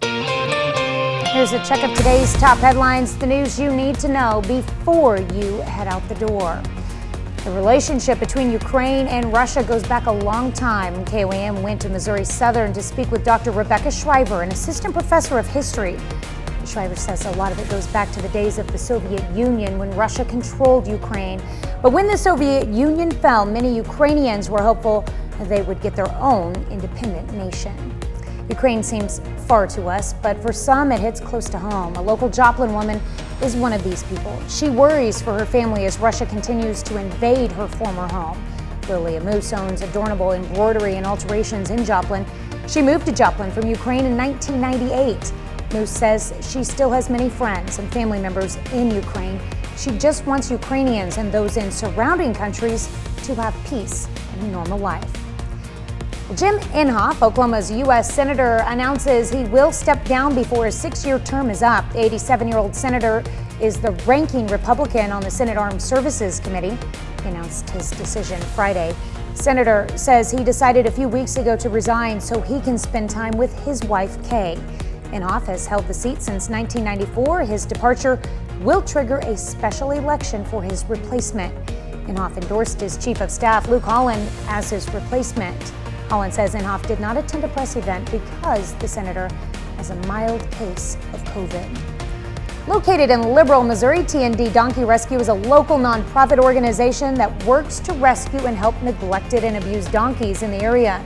Here's a check of today's top headlines, the news you need to know before you head out the door. The relationship between Ukraine and Russia goes back a long time. KOAM went to Missouri Southern to speak with Dr. Rebecca Schreiber, an assistant professor of history. Schreiber says a lot of it goes back to the days of the Soviet Union when Russia controlled Ukraine. But when the Soviet Union fell, many Ukrainians were hopeful they would get their own independent nation. Ukraine seems far to us, but for some it hits close to home. A local Joplin woman is one of these people. She worries for her family as Russia continues to invade her former home. Lilia Moose owns Adornable Embroidery and Alterations in Joplin. She moved to Joplin from Ukraine in 1998. Moose says she still has many friends and family members in Ukraine. She just wants Ukrainians and those in surrounding countries to have peace and a normal life. Jim Inhofe, Oklahoma's U.S. Senator, announces he will step down before his 6-year term is up. The 87-year-old senator is the ranking Republican on the Senate Armed Services Committee. He announced his decision Friday. Senator says he decided a few weeks ago to resign so he can spend time with his wife, Kay. Inhofe has held the seat since 1994. His departure will trigger a special election for his replacement. Inhofe endorsed his chief of staff, Luke Holland, as his replacement. Holland says Inhofe did not attend a press event because the senator has a mild case of COVID. Located in Liberal, Missouri, Tnd Donkey Rescue is a local nonprofit organization that works to rescue and help neglected and abused donkeys in the area.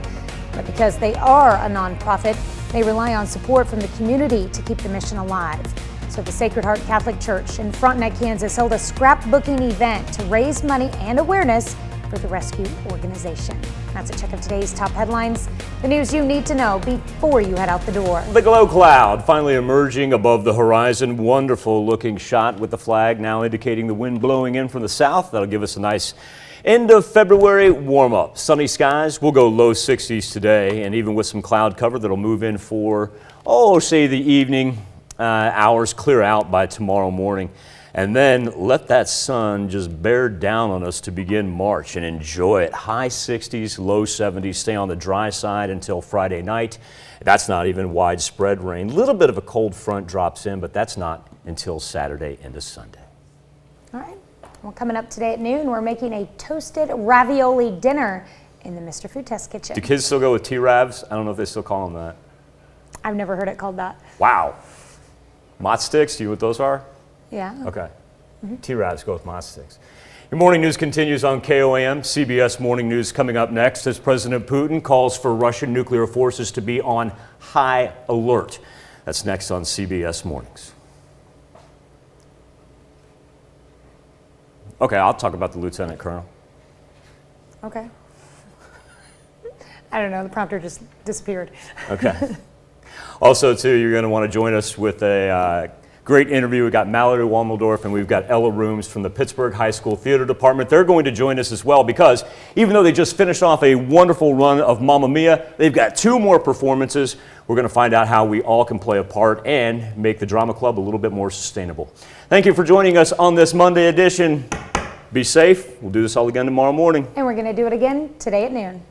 But because they are a nonprofit, they rely on support from the community to keep the mission alive. So the Sacred Heart Catholic Church in Frontenac, Kansas held a scrapbooking event to raise money and awareness for the rescue organization. That's a check of today's top headlines, the news you need to know before you head out the door. The glow cloud finally emerging above the horizon. Wonderful looking shot with the flag now indicating the wind blowing in from the south. That'll give us a nice end of February warm up. Sunny skies, we'll go low 60s today, and even with some cloud cover that'll move in for, say the evening hours, clear out by tomorrow morning. And then let that sun just bear down on us to begin March and enjoy it. High 60s, low 70s, stay on the dry side until Friday night. That's not even widespread rain. A little bit of a cold front drops in, but that's not until Saturday into Sunday. All right, well, coming up today at noon, we're making a toasted ravioli dinner in the Mr. Food Test kitchen. Do kids still go with T-Ravs? I don't know if they still call them that. I've never heard it called that. Wow. Mott sticks, do you know what those are? Yeah. Okay. T-Ravs go with Mott sticks. Your morning news continues on KOAM. CBS Morning News coming up next as President Putin calls for Russian nuclear forces to be on high alert. That's next on CBS Mornings. Okay, I'll talk about the Lieutenant Colonel. Okay. I don't know, the prompter just disappeared. Okay. Also, too, you're going to want to join us with a great interview. We've got Mallory Wommeldorf and we've got Ella Rooms from the Pittsburgh High School Theater Department. They're going to join us as well because even though they just finished off a wonderful run of Mamma Mia, they've got 2 more performances. We're going to find out how we all can play a part and make the Drama Club a little bit more sustainable. Thank you for joining us on this Monday edition. Be safe. We'll do this all again tomorrow morning. And we're going to do it again today at noon.